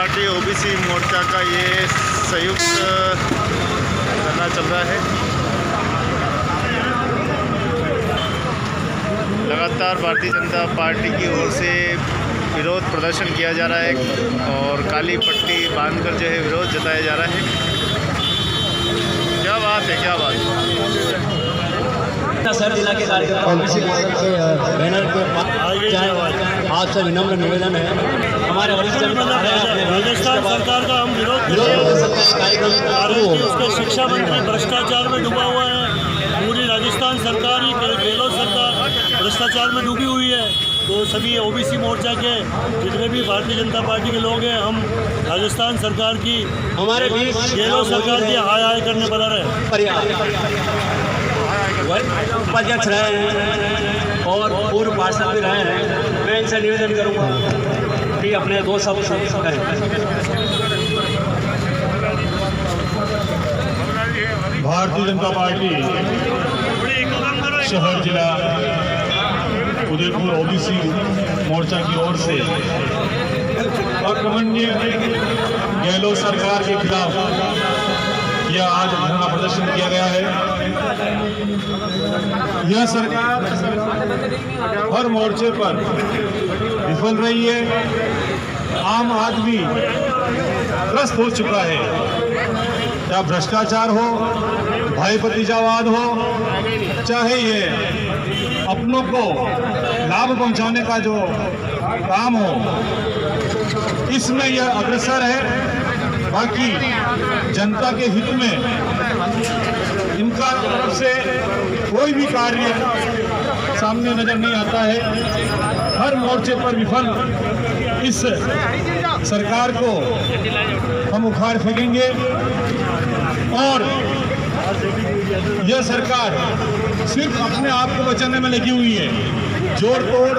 Party OBC मोर्चा का ये संयुक्त धरना चल रहा है। लगातार भारतीय जनता पार्टी की ओर से विरोध प्रदर्शन किया जा रहा है और काली पट्टी बांधकर जो है विरोध जताया जा रहा है। क्या बात है, क्या बात है। सर जिला के बैनर के आपसे विनम्र निवेदन है, हमारे वरिष्ठ राजस्थान सरकार का हम विरोध उसके शिक्षा मंत्री भ्रष्टाचार में डूबा हुआ है। पूरी राजस्थान सरकार ही, गहलोत सरकार भ्रष्टाचार में डूबी हुई है। तो सभी ओबीसी मोर्चा के जितने भी भारतीय जनता पार्टी के लोग हैं, हम राजस्थान सरकार की, हमारे बीच गहलोत सरकार की हाय हाय करने बना रहे हैं। उपाध्यक्ष रहे हैं और पूर्व पार्षद भी रहे हैं। मैं इनसे निवेदन करूंगा कि अपने दो शब्द कहें। भारतीय जनता पार्टी शहर जिला उदयपुर ओबीसी मोर्चा की ओर से अकमन्य गहलोत सरकार के खिलाफ यह आज धरना प्रदर्शन किया गया है। यह सरकार हर मोर्चे पर विफल रही है। आम आदमी त्रस्त हो चुका है। चाहे भ्रष्टाचार हो, भाई भतीजावाद हो, चाहे ये अपनों को लाभ पहुंचाने का जो काम हो, इसमें यह अग्रसर है। बाकी जनता के हित में इनका तरफ से कोई भी कार्य सामने नजर नहीं आता है। हर मोर्चे पर विफल इस सरकार को हम उखाड़ फेंकेंगे और यह सरकार सिर्फ अपने आप को बचाने में लगी हुई है। जोड़ तोड़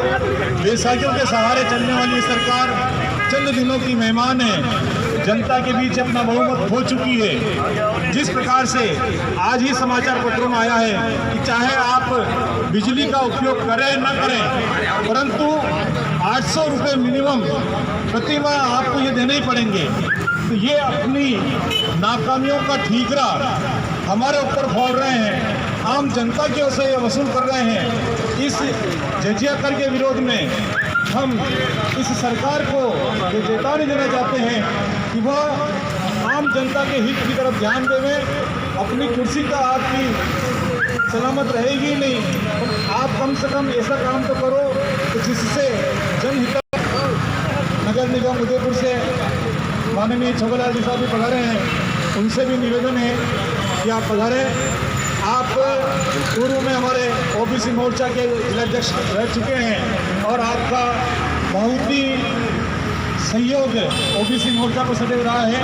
बेसाखियों के सहारे चलने वाली सरकार चंद दिनों की मेहमान है। जनता के बीच अपना बहुमत हो चुकी है। जिस प्रकार से आज ही समाचार पत्रों में आया है कि चाहे आप बिजली का उपयोग करें न करें, परंतु 800 रुपये मिनिमम प्रति माह आपको ये देने ही पड़ेंगे। तो ये अपनी नाकामियों का ठीकरा हमारे ऊपर फोड़ रहे हैं। आम जनता की ओर से ये वसूल कर रहे हैं। इस जजिया कर के विरोध में हम इस सरकार को ये चेतावनी देना चाहते हैं कि वह आम जनता के हित की तरफ ध्यान देवे। अपनी कुर्सी का आपकी सलामत रहेगी नहीं, आप कम से कम ऐसा काम तो करो कि जिससे जनहित। नगर निगम उदयपुर से माननीय छोगलाल जी साहब भी पधारे हैं, उनसे भी निवेदन है कि आप पधारें। आप पूर्व में हमारे ओबीसी मोर्चा के जिलाध्यक्ष रह चुके हैं और आपका बहुत ही सहयोग ओबीसी मोर्चा को सदैव रहा है।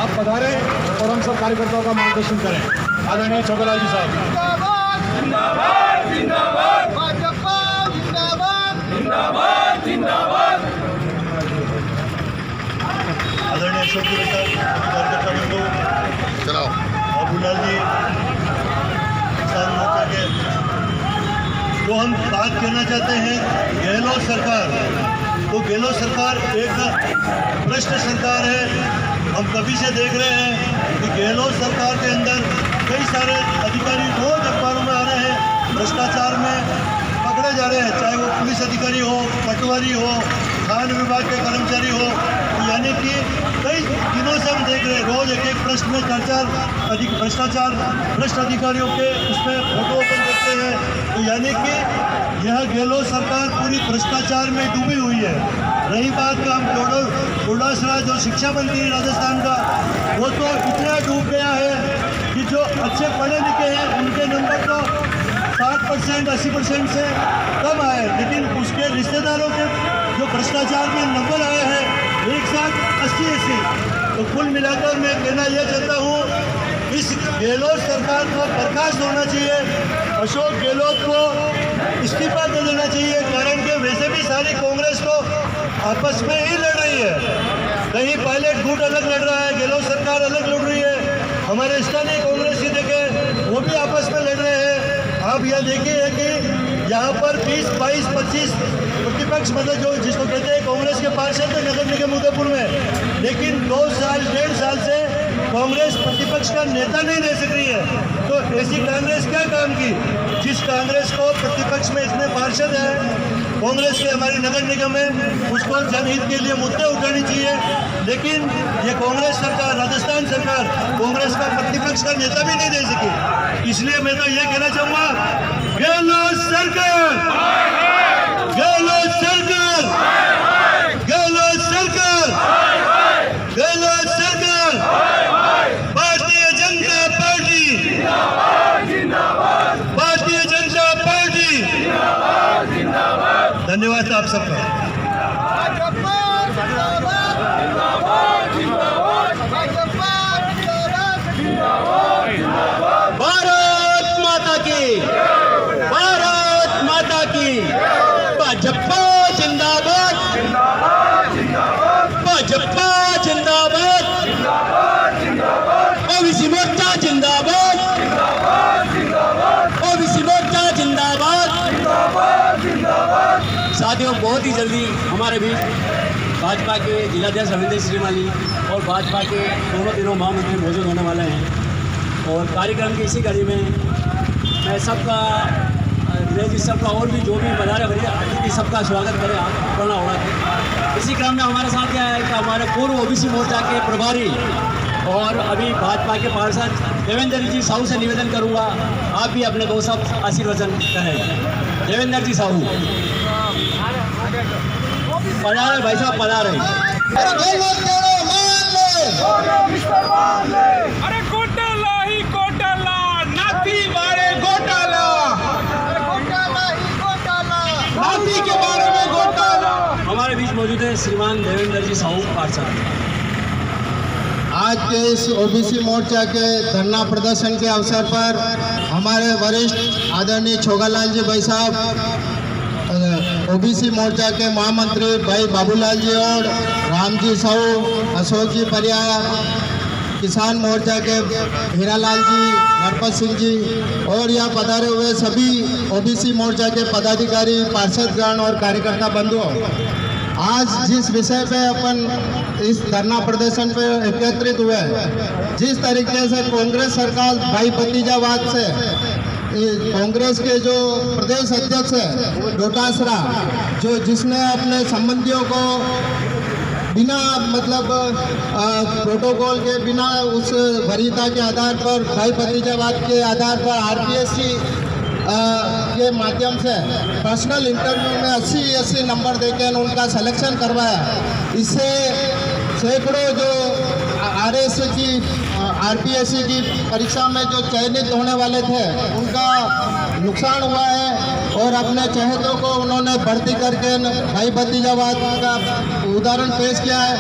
आप पधारें और हम सब कार्यकर्ताओं का मार्गदर्शन करें। आदरणीय छोगलाल जी साहब। जिंदाबाद जिंदाबाद भाजपा जिंदाबाद जिंदाबाद जिंदाबाद। आदरणीय अशोक जी साहब, कार्यकर्ता बंधु, चलाओ बाबूलाल जी, किसान मोर्चा के, तो हम बात कहना चाहते हैं गहलोत सरकार। तो गहलोत सरकार एक भ्रष्ट सरकार है। हम कभी से देख रहे हैं कि गहलोत सरकार के अंदर कई सारे अधिकारी रोज अखबारों में आ रहे हैं, भ्रष्टाचार में पकड़े जा रहे हैं, चाहे वो पुलिस अधिकारी हो, पटवारी हो, खान विभाग के कर्मचारी हो। यानी कि कई दिनों से हम देख रहे हैं रोज एक एक प्रश्न में 4-4 भ्रष्टाचार भ्रष्ट अधिकारियों के उसमें फोटो ओपन करते हैं। तो यानी कि यह गहलोत सरकार पूरी भ्रष्टाचार में डूबी हुई है। रही बात काम डोडासरा जो शिक्षा मंत्री राजस्थान का, वो तो इतना डूब गया है कि जो अच्छे पढ़े लिखे हैं उनके नंबर तो 60% 80% से कम आए, लेकिन उसके रिश्तेदारों के जो भ्रष्टाचार में नंबर आए हैं एक साथ 80-80। तो कुल मिलाकर मैं कहना यह चाहता हूँ, इस गहलोत सरकार को बर्खास्त होना चाहिए। अशोक गहलोत को इस्तीफा दे देना चाहिए, कारण कि वैसे भी सारी कांग्रेस तो आपस में ही लड़ रही है। कहीं पायलट गुट अलग लड़ रहा है, गहलोत सरकार अलग लड़ रही है। हमारे स्थानीय कांग्रेस ही देखे, वो भी आपस में लड़ रहे हैं। आप यह देखिए कि यहाँ पर 20, 22, 25 प्रतिपक्ष मतलब जो जिसको कहते हैं कांग्रेस के पार्षद थे नगर निगम उदयपुर में, लेकिन 2 साल 1.5 साल से कांग्रेस प्रतिपक्ष का नेता नहीं रह सक रही है। तो ऐसी कांग्रेस क्या काम की? जिस कांग्रेस को प्रतिपक्ष में इतने पार्षद हैं, कांग्रेस के हमारी नगर निगम में, उसको जनहित के लिए मुद्दे उठानी चाहिए। लेकिन ये कांग्रेस सरकार, राजस्थान सरकार कांग्रेस का प्रतिपक्ष का नेता भी नहीं दे सकी। इसलिए मैं तो ये कहना चाहूँगा, गहलोत सरकार, गहलोत सरकार, गहलोत सरकार, गहलोत सरकार, भारतीय जनता पार्टी, भारतीय जनता पार्टी। धन्यवाद आप सबका। भाजपा जिंदाबाद, भाजपा जिंदाबाद, भारत माता की, भारत माता की, भाजपा जिंदाबाद, भाजपा जिंदाबाद, ओबीसी मोर्चा जिंदाबाद, ओबीसी मोर्चा जिंदाबाद। साथियों, बहुत ही जल्दी हमारे बीच भाजपा के जिलाध्यक्ष रविंद्र श्रीमाली और भाजपा के दोनों तीनों महामंत्री मौजूद होने वाले हैं। और कार्यक्रम की इसी कड़ी में मैं सबका जी सबका और भी जो भी मदारे भरे अतिथि सबका स्वागत करें आप प्रणा होगा। इसी क्रम में हमारे साथ क्या है कि हमारे पूर्व ओबीसी मोर्चा के प्रभारी और अभी भाजपा के पार्षद देवेंद्र जी साहू से निवेदन करूंगा, आप भी अपने 2 शब्द आशीर्वचन करें। देवेंद्र जी साहू पधारे, भाई साहब पधारे। अरे घोटाला ही घोटाला, नाती बारे घोटाला, घोटाला ही घोटाला, नाती के बारे में घोटाला। हमारे बीच मौजूद है श्रीमान देवेंद्र जी साहू पार्षद। आज के इस ओबीसी मोर्चा के धरना प्रदर्शन के अवसर पर हमारे वरिष्ठ आदरणीय छोगालाल जी भाई साहब, ओबीसी मोर्चा के महामंत्री भाई बाबूलाल जी और रामजी साहू, अशोक जी परियार, किसान मोर्चा के हीरालाल जी, नरपत सिंह जी और यहाँ पधारे हुए सभी ओबीसी मोर्चा के पदाधिकारी, पार्षदगण और कार्यकर्ता बंधुओं, आज जिस विषय पे अपन इस धरना प्रदर्शन पे एकत्रित हुए, जिस तरीके से कांग्रेस सरकार भाई भतीजावाद से कांग्रेस के जो प्रदेश अध्यक्ष है डोटासरा, जो जिसने अपने संबंधियों को बिना मतलब प्रोटोकॉल के, बिना उस वरीयता के आधार पर, भाई भतीजावाद के आधार पर आरपीएससी के माध्यम से पर्सनल इंटरव्यू में 80 नंबर देकर उनका सिलेक्शन करवाया। इससे सैकड़ों जो आरएससी की, आरपीएससी की परीक्षा में जो चयनित होने वाले थे उनका नुकसान हुआ है और अपने चहेतों को उन्होंने भर्ती करके भाई भतीजावाद का उदाहरण पेश किया है।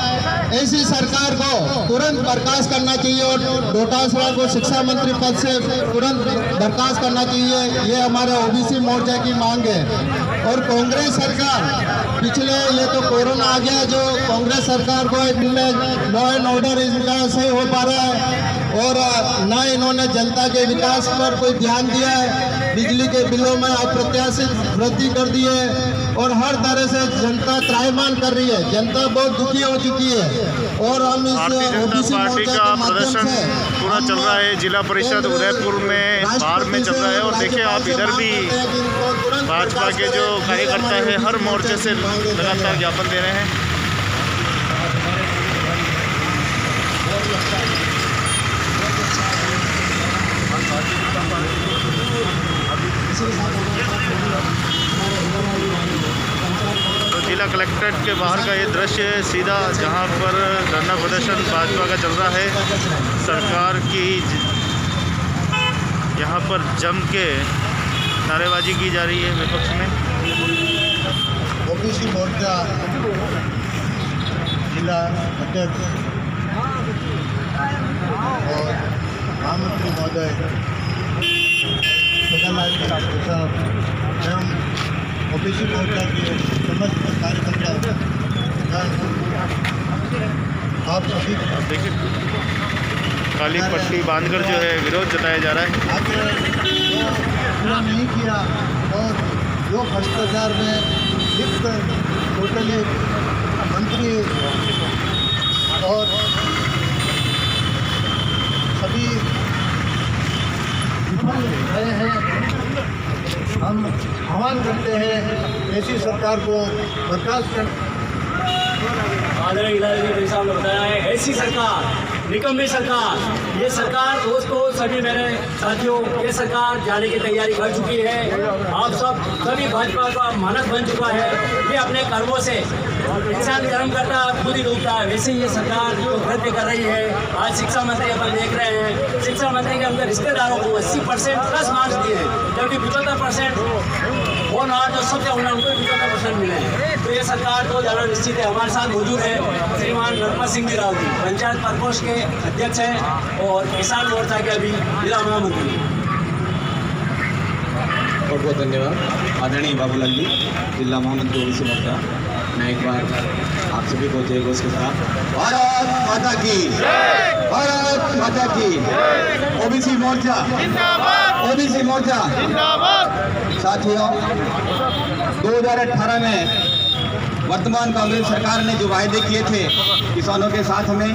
ऐसी सरकार को तुरंत बर्खास्त करना चाहिए और डोटासरा को शिक्षा मंत्री पद से तुरंत बर्खास्त करना चाहिए। ये हमारे ओबीसी मोर्चा की मांग है। और कांग्रेस सरकार पिछले, ये तो कोरोना आ गया, जो कांग्रेस सरकार को इनमें लॉ एंड ऑर्डर इनका सही हो पा रहा है और न इन्होंने जनता के विकास पर कोई ध्यान दिया है। बिजली के बिलों में अप्रत्याशित वृद्धि कर दी है और हर तरह से जनता त्राहिमाम कर रही है। जनता बहुत दुखी हो चुकी है और हम इस भारतीय ओबीसी जनता पार्टी मोर्चा का के माध्यम प्रदर्शन से पूरा चल रहा है। जिला परिषद उदयपुर में बाहर में चल रहा है और देखिए आप इधर भी भाजपा के जो कार्यकर्ता है हर मोर्चे से लगातार ज्ञापन दे रहे हैं। तो जिला कलेक्ट्रेट के बाहर का ये दृश्य है सीधा, जहां पर धरना प्रदर्शन भाजपा का चल रहा है। सरकार की यहाँ पर जम के नारेबाजी की जा रही है विपक्ष में। ओबीसी मोर्चा जिला अध्यक्ष और महामंत्री महोदय छोटालाल साहब एवं ओबीसी मोर्चा के समस्त कार्यकर्ता, आप सभी देखिए काली पट्टी बांधकर जो है विरोध जताया जा रहा है। आगे पूरा नहीं किया और जो भ्रष्टाचार में लिप्त टोटली मंत्री और सभी विफल रहे हैं, हम आह्वान करते हैं ऐसी सरकार को बर्खास्त कर। आदरणीय इलाही भाई साहब ने बताया है, ऐसी सरकार, निकम्मी सरकार, ये सरकार दोस्तों सभी मेरे साथियों, ये सरकार जाने की तैयारी कर चुकी है। आप सभी भाजपा का मानस बन चुका है। ये अपने कर्मों से इंसान कर्म करता खुद ही डूबता है, वैसे ये सरकार जो कृत्य कर रही है। आज शिक्षा मंत्री अपन देख रहे हैं, शिक्षा मंत्री के अंदर रिश्तेदारों को 80% प्लस मार्क्स दिए हैं, जबकि 75% वो नार जो सबसे उन्हें उनको 75% मिले हैं। तो ये सरकार को जाना निश्चित है। हमारे साथ मौजूद है श्रीमान नरपत सिंह जी राव जी, पंचायत प्रकोष्ठ के अध्यक्ष हैं और किसान मोर्चा के अभी जिला महामंत्री। बहुत बहुत धन्यवाद आदरणीय बाबूलाल जी, जिला महामंत्री ओबीसी मोर्चा। मैं एक बार आप सभी को जय घोष के साथ भारत माता की, भारत माता की। ओबीसी मोर्चा जिंदाबाद, ओबीसी मोर्चा जिंदाबाद। साथियों, 2018 में वर्तमान कांग्रेस सरकार ने जो वायदे किए थे किसानों के साथ में,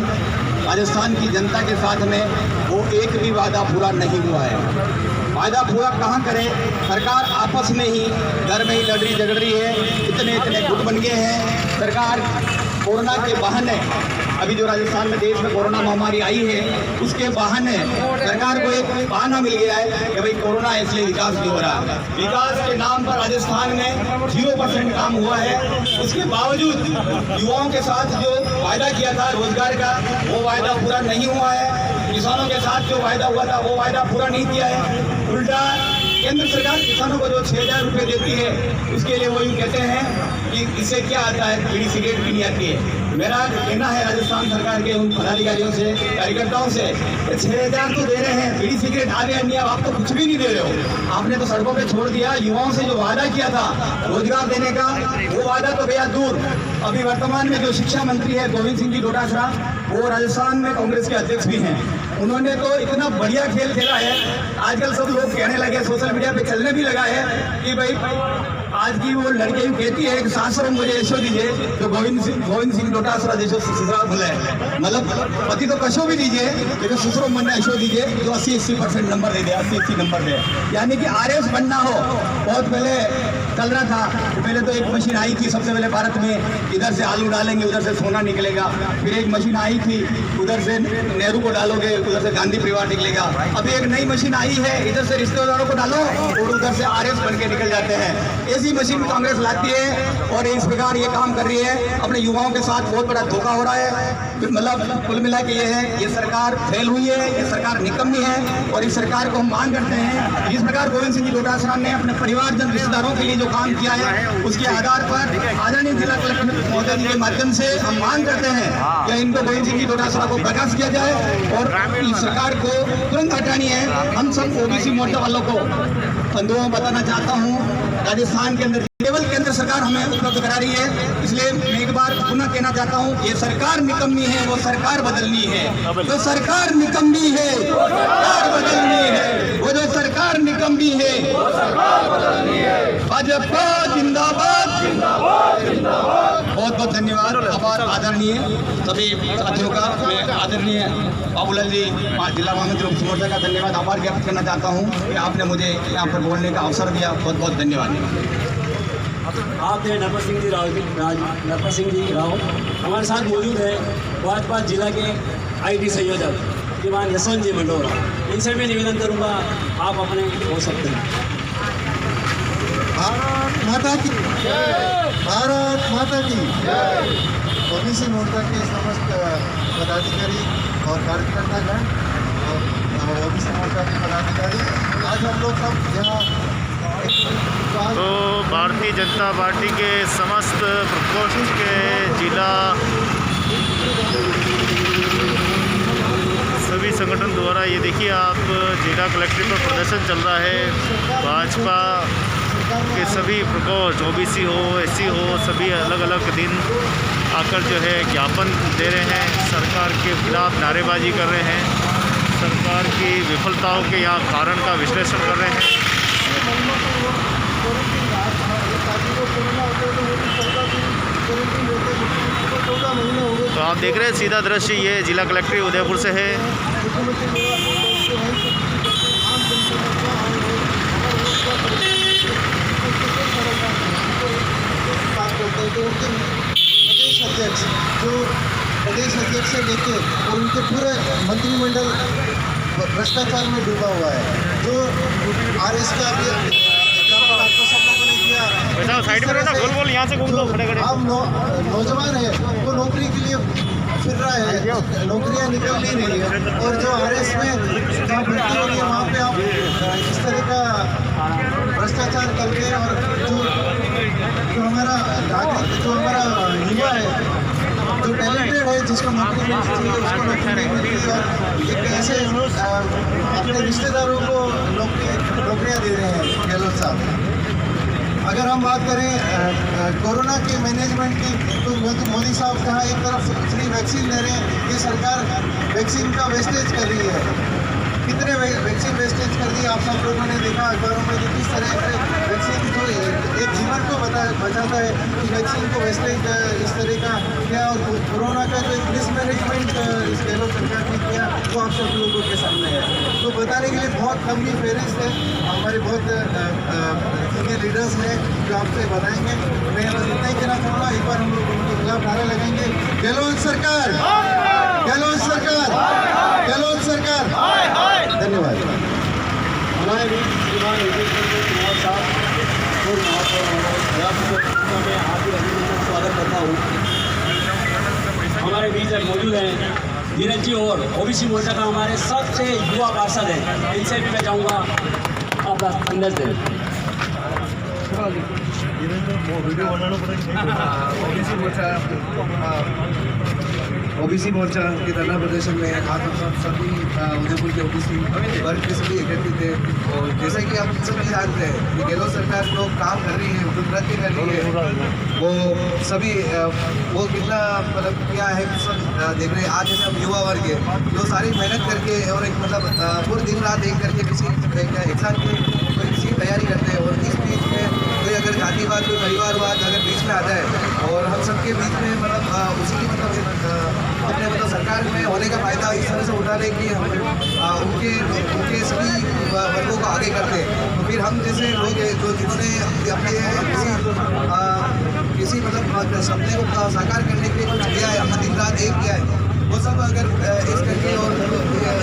राजस्थान की जनता के साथ में, वो एक भी वादा पूरा नहीं हुआ है। वायदा पूरा कहाँ करे, सरकार आपस में ही घर में ही लड़ झगड़ रही है। इतने गुट बन गए हैं। सरकार कोरोना के बहाने, अभी जो राजस्थान में देश में कोरोना महामारी आई है, उसके बहाने सरकार को एक बहाना मिल गया है कि भाई कोरोना है इसलिए विकास नहीं हो रहा। विकास के नाम पर राजस्थान में 0% काम हुआ है। उसके बावजूद युवाओं के साथ जो वायदा किया था रोजगार का, वो वायदा पूरा नहीं हुआ है। किसानों के साथ जो वायदा हुआ था वो वायदा पूरा नहीं किया है। उल्टा केंद्र सरकार किसानों को जो 6,000 रुपये देती है, उसके लिए वो यूँ कहते हैं कि इससे क्या आता है, बीड़ी सिगरेट पीनी आती है। मेरा कहना है राजस्थान सरकार के उन पदाधिकारियों से, कार्यकर्ताओं से, 6,000 तो दे रहे हैं, बीड़ी सिगरेट आगे अन्य आप तो कुछ भी नहीं दे रहे हो। आपने तो सड़कों पे छोड़ दिया। युवाओं से जो वादा किया था रोजगार देने का, वो वादा तो गया दूर। अभी वर्तमान में जो शिक्षा मंत्री है गोविंद सिंह जी डोटासरा, वो राजस्थान में कांग्रेस के अध्यक्ष भी हैं। उन्होंने तो इतना बढ़िया खेल खेला है, आजकल सब लोग कहने लगे, सोशल मीडिया पे चलने भी लगा है कि भाई आज की वो लड़की कहती है कि सासुर मुझे ऐसो दीजिए तो गोविंद सिंह डोटासरा जैसे ससुराल बोले, मतलब पति तो कशो भी दीजिए लेकिन ससुर मन ऐसो दीजिए जो 80% नंबर दे दे, 80 नंबर दे। यानी कि RS बनना हो। बहुत पहले चल रहा था, पहले तो एक मशीन आई थी सबसे पहले भारत में, इधर से आलू डालेंगे उधर से सोना निकलेगा। फिर एक मशीन आई थी, उधर से नेहरू को डालोगे उधर से गांधी परिवार निकलेगा। अभी एक नई मशीन आई है, इधर से रिश्तेदारों को डालो और उधर से RS बन के निकल जाते हैं। ऐसी मशीन कांग्रेस लाती है और इस प्रकार ये काम कर रही है। अपने युवाओं के साथ बहुत बड़ा धोखा हो रहा है। मतलब कुल मिला के ये है, ये सरकार फेल हुई है, ये सरकार निकम्मी है। और इस सरकार को हम मांग करते हैं, जिस प्रकार गोविंद सिंह जी डोटासरा ने अपने परिवारजन रिश्तेदारों के लिए जो काम किया है, उसके आधार पर आदरणीय जिला कलेक्टर महोदय जी के माध्यम से हम मांग करते हैं कि इनको गोविंद सिंह जी डोटासरा को बर्खास्त किया जाए और इस सरकार को तुरंत हटानी है। हम सब ओबीसी मोर्चा वालों को बंधुओं में बताना चाहता हूँ, राजस्थान के अंदर केवल केंद्र सरकार हमें उपलब्ध करा रही है। इसलिए मैं एक बार पुनः कहना चाहता हूँ, ये सरकार निकम्मी है, वो सरकार बदलनी है। जो सरकार निकम्मी है वो सरकार बदलनी है, वो जो सरकार निकम्मी है वो सरकार बदलनी है। भाजपा जिंदाबाद, जिंदाबाद, जिंदाबाद। बहुत बहुत धन्यवाद आभार आदरणीय सभी साथियों का। मैं आदरणीय बाबूलाल जी जिला महामंत्री मोर्चा का धन्यवाद आभार व्यक्त करना चाहता हूँ कि आपने मुझे यहाँ पर बोलने का अवसर दिया। बहुत बहुत धन्यवाद। आप थे नरपत सिंह जी राव, हमारे साथ मौजूद है भाजपा जिला के IT संयोजक श्रीमान यशवंत जी मंडोरा। इनसे मैं निवेदन करूंगा, आप अपने हो सकते हैं। भारत माता की, भारत माता की। ओबीसी मोर्चा के समस्त पदाधिकारी और कार्यकर्तागण और ओबीसी मोर्चा के पदाधिकारी, आज हम लोग सब यहाँ तो भारतीय जनता पार्टी के समस्त प्रकोष्ठ के जिला सभी संगठन द्वारा ये देखिए आप जिला कलेक्ट्रेट पर प्रदर्शन चल रहा है। भाजपा के सभी प्रकोष्ठ OBC हो SC हो सभी अलग अलग दिन आकर जो है ज्ञापन दे रहे हैं, सरकार के खिलाफ नारेबाजी कर रहे हैं, सरकार की विफलताओं के यहाँ कारण का विश्लेषण कर रहे हैं। आप देख रहे हैं सीधा दृश्य ये जिला कलेक्ट्रेट उदयपुर से है। प्रदेश अध्यक्ष जो प्रदेश अध्यक्ष से लेके और उनके पूरे मंत्रिमंडल भ्रष्टाचार में डूबा हुआ है। जो आरएस का भी एग्जाम्पल आपको सब लोगों ने दिया। बेटा साइड में रहना, गोल गोल यहाँ से घूम लो खड़े खड़े। हम नौजवान है वो नौकरी के लिए फिर रहा है, नौकरियां निकल नहीं रही है। और जो आरएस में जहाँ भर्ती हो रही है वहाँ पे आप इस तरह का भ्रष्टाचार करके और जो हमारा नागरिक जो हमारा युवा है जो टैलेंटेड है जिसको नौकरी मिलनी चाहिए उसको नौकरी नहीं मिलती और एक ऐसे अपने रिश्तेदारों को नौकरियां दे रहे हैं गहलोत साहब। अगर हम बात करें कोरोना के मैनेजमेंट की तो मोदी साहब कहाँ एक तरफ फ्री वैक्सीन दे रहे हैं, ये सरकार वैक्सीन का वेस्टेज कर रही है। कितने वैक्सीन वेस्टेज कर दी आप सब लोगों ने देखा अखबारों में कि किस तरह से वैक्सीन जो एक जीवन को बचाता है उस वैक्सीन को वेस्टेज इस तरह का किया। और कोरोना का जो एक मिसमैनेजमेंट इस गहलोत सरकार ने किया वो आप सब लोगों के सामने है। तो बताने के लिए बहुत लंबी फहरिस्त है, हमारे बहुत सीनियर लीडर्स हैं जो आपसे बताएंगे। मैं बस इतना ही कहना चाहूँगा, एक बार हम लोग उनके खिलाफ नारा लगाएंगे, गहलोत सरकार, गहलोत सरकार, गहलोत सरकार। धन्यवाद। हमारे बीच श्रीमान कुमार साहब को मैं हार्दिक अभिनंदन स्वागत करता हूँ। हमारे बीच मौजूद हैं धीरज जी और ओबीसी मोर्चा का हमारे सबसे युवा पार्षद हैं, इनसे भी मैं चाहूँगा अपना संदेश दें। ओबीसी मोर्चा के धरना प्रदर्शन में आज हम सभी उदयपुर के ओबीसी वर्ग के सभी एकत्रित थे। और जैसे कि आप सभी जानते हैं कि गहलोत सरकार जो काम कर रही है, जो प्रगति कर रही है, वो सभी वो कितना मतलब क्या है सब देख रहे हैं। आज जैसे हम युवा वर्ग है जो सारी मेहनत करके और एक मतलब पूरे दिन रात एक करके किसी एग्जाम की किसी तैयारी करते हैं। और इस बीच में कोई अगर जातिवाद कोई परिवारवाद अगर बीच में आता है और हम सबके बीच में मतलब उसी की मतलब अपने मतलब सरकार में होने का फायदा इस तरह से उठाने की हम उनके सभी वर्गों को आगे करते हैं। तो फिर हम जैसे लोग हैं जो जिन्होंने अपने किसी मतलब सपने को साकार करने के लिए कुछ किया है, हमने दिन रात एक किया है, वो सब अगर इस करके और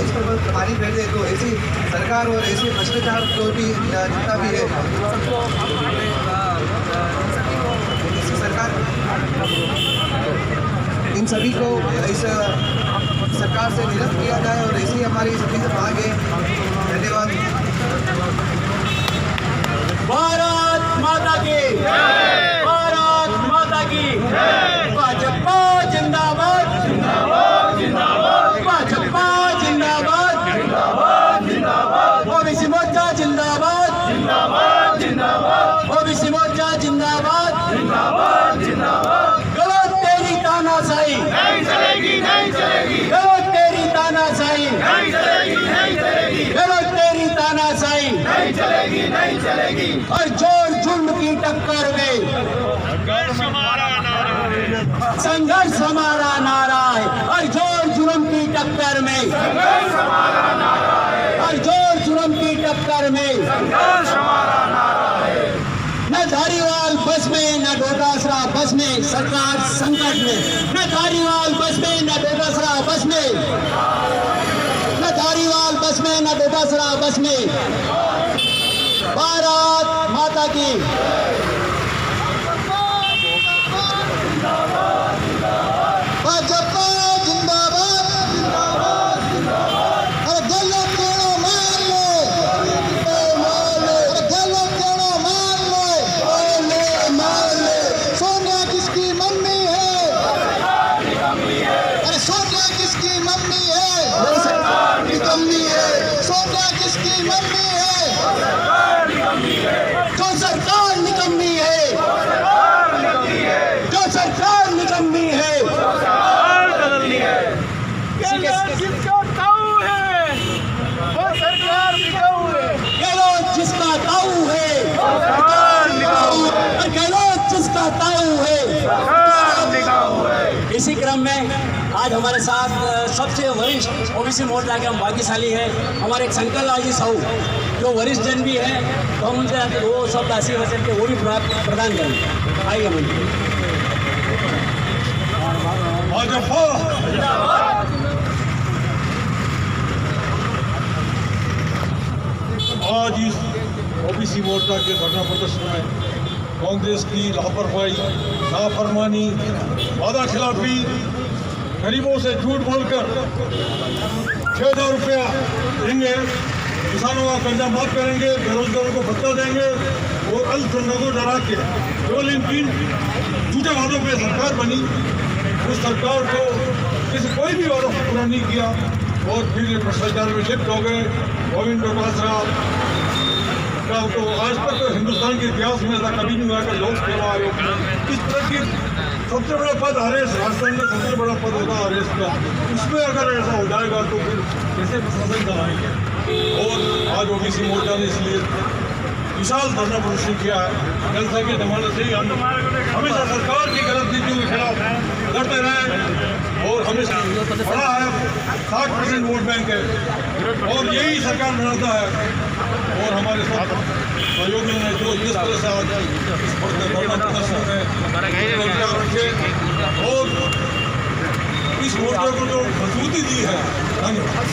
इस पर पानी फेर दे तो ऐसी सरकार और ऐसे भ्रष्टाचार जो भी जितना भी है इसी सरकार इन सभी को इस सरकार से निरस्त किया जाए और ऐसी हमारी सभी से मांग है। धन्यवाद। भारत माता की, भारत माता की, भाजपा जिंदाबाद, भाजपा जिंदाबाद, ओबीसी मोर्चा जिंदाबाद, ओबीसी मोर्चा जिंदाबाद, गलत तेरी तानाशाही नहीं चलेगी, नहीं चलेगी, गलत तेरी तानाशाही नहीं चलेगी, नहीं चलेगी, गलत तेरी तानाशाही नहीं चलेगी, नहीं चलेगी। और जोर जुल्म की टक्कर में संघर्ष हमारा नारा है। और जोर जुल्म की टक्कर में संघर्ष हमारा नारा है। और जोर जुल्म की टक्कर में संघर्ष हमारा नारा है। न धारीवाल बस में न डोटासरा बस में सरकार संकट में, न धारीवाल बस में न डोटासरा बस में, न धारीवाल बस में न डोटासरा बस में। भारत माता की। भाजपा जिंदाबाद, अरे गलत केड़ो मार लो, अरे गलत केड़ो मार लो, मार ले। सोनिया किसकी मम्मी है? अरे सोनिया किसकी मम्मी है? निकम्मी है। सोनिया किसकी मम्मी है? जो सरकार निकम्मी आज हमारे साथ सबसे वरिष्ठ ओबीसी मोर्चा के हम भाग्यशाली हैं, हमारे एक शंकर लाल जी साहू जो वरिष्ठ जन भी हैं, तो हम उनसे वो सब आशीर्वचन के वो भी प्रदान करेंगे। आइए मंत्री। आज इस ओबीसी मोर्चा के धरना प्रदर्शन में कांग्रेस की लापरवाही, नाफरमानी, वादा खिलाफी, गरीबों से झूठ बोलकर 6,000 रुपया देंगे, किसानों का कर्जा माफ करेंगे, बेरोजगारों को भत्ता देंगे और अल्पसंख्यकों को डरा के केवल इन 3 झूठे वादों पे सरकार बनी। उस सरकार को कोई भी वादा पूरा नहीं किया और फिर ये भ्रष्टाचार में लिप्त हो गए। गोविंद डोटासरा का तो आज तक तो हिंदुस्तान के इतिहास में ऐसा कभी नहीं हुआ कि लोक सेवा आयोग में इस तरह की सबसे बड़ा पद आरएस, राजस्थान में सबसे बड़ा पद होगा आरएस का, उसमें अगर ऐसा हो जाएगा तो फिर कैसे प्रशासन चलाएंगे। और आज ओबीसी मोर्चा ने इसलिए विशाल धरना प्रदर्शन किया है। जनता के जमाने से ही हम हमेशा सरकार की गलत नीतियों के खिलाफ लड़ते रहे और हमेशा बड़ा है 60% वोट बैंक है और यही सरकार बनाता है। और हमारे साथ सहयोगियों ने जो जिस तरह से आज इस धरना प्रदर्शन में रखे और इस मोर्चा को जो मजबूती दी है, धन्यवाद।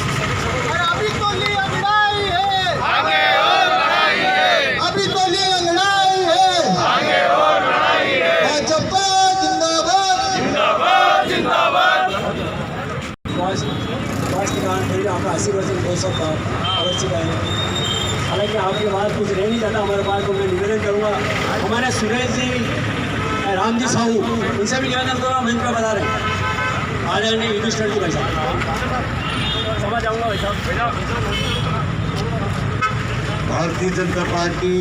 अभी तो ली लड़ाई है, आगे और लड़ाई है, अभी तो ली लड़ाई है, आगे और लड़ाई है। भाजपा जिंदाबाद, जिंदाबाद जिंदाबाद। स्वास्थ्य का फिर आपका आशीर्वचन हो सकता आवश्यक है। हालांकि आपकी बात कुछ रह नहीं जाता हमारे पास, तो मैं निवेदन करूँगा हमारे सुरेश जी, राम जी साहू, इनसे भी निवेदन करूँगा, मंच पर बता रहे हैं आदरणीय युधिष्ठिर जी भाई साहब। समझ आऊँगा भाई साहब। भारतीय जनता पार्टी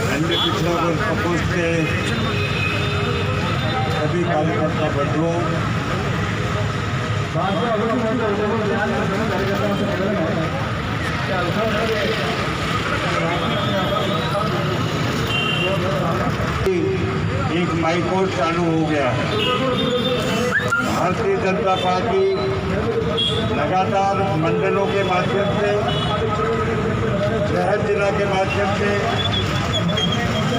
अन्य पिछड़ा वर्ग प्रकोष्ठ के सभी कार्यकर्ता बंधुओं, एक माइकोर्ट चालू हो गया है। भारतीय जनता पार्टी लगातार मंडलों के माध्यम से, शहर जिला के माध्यम से,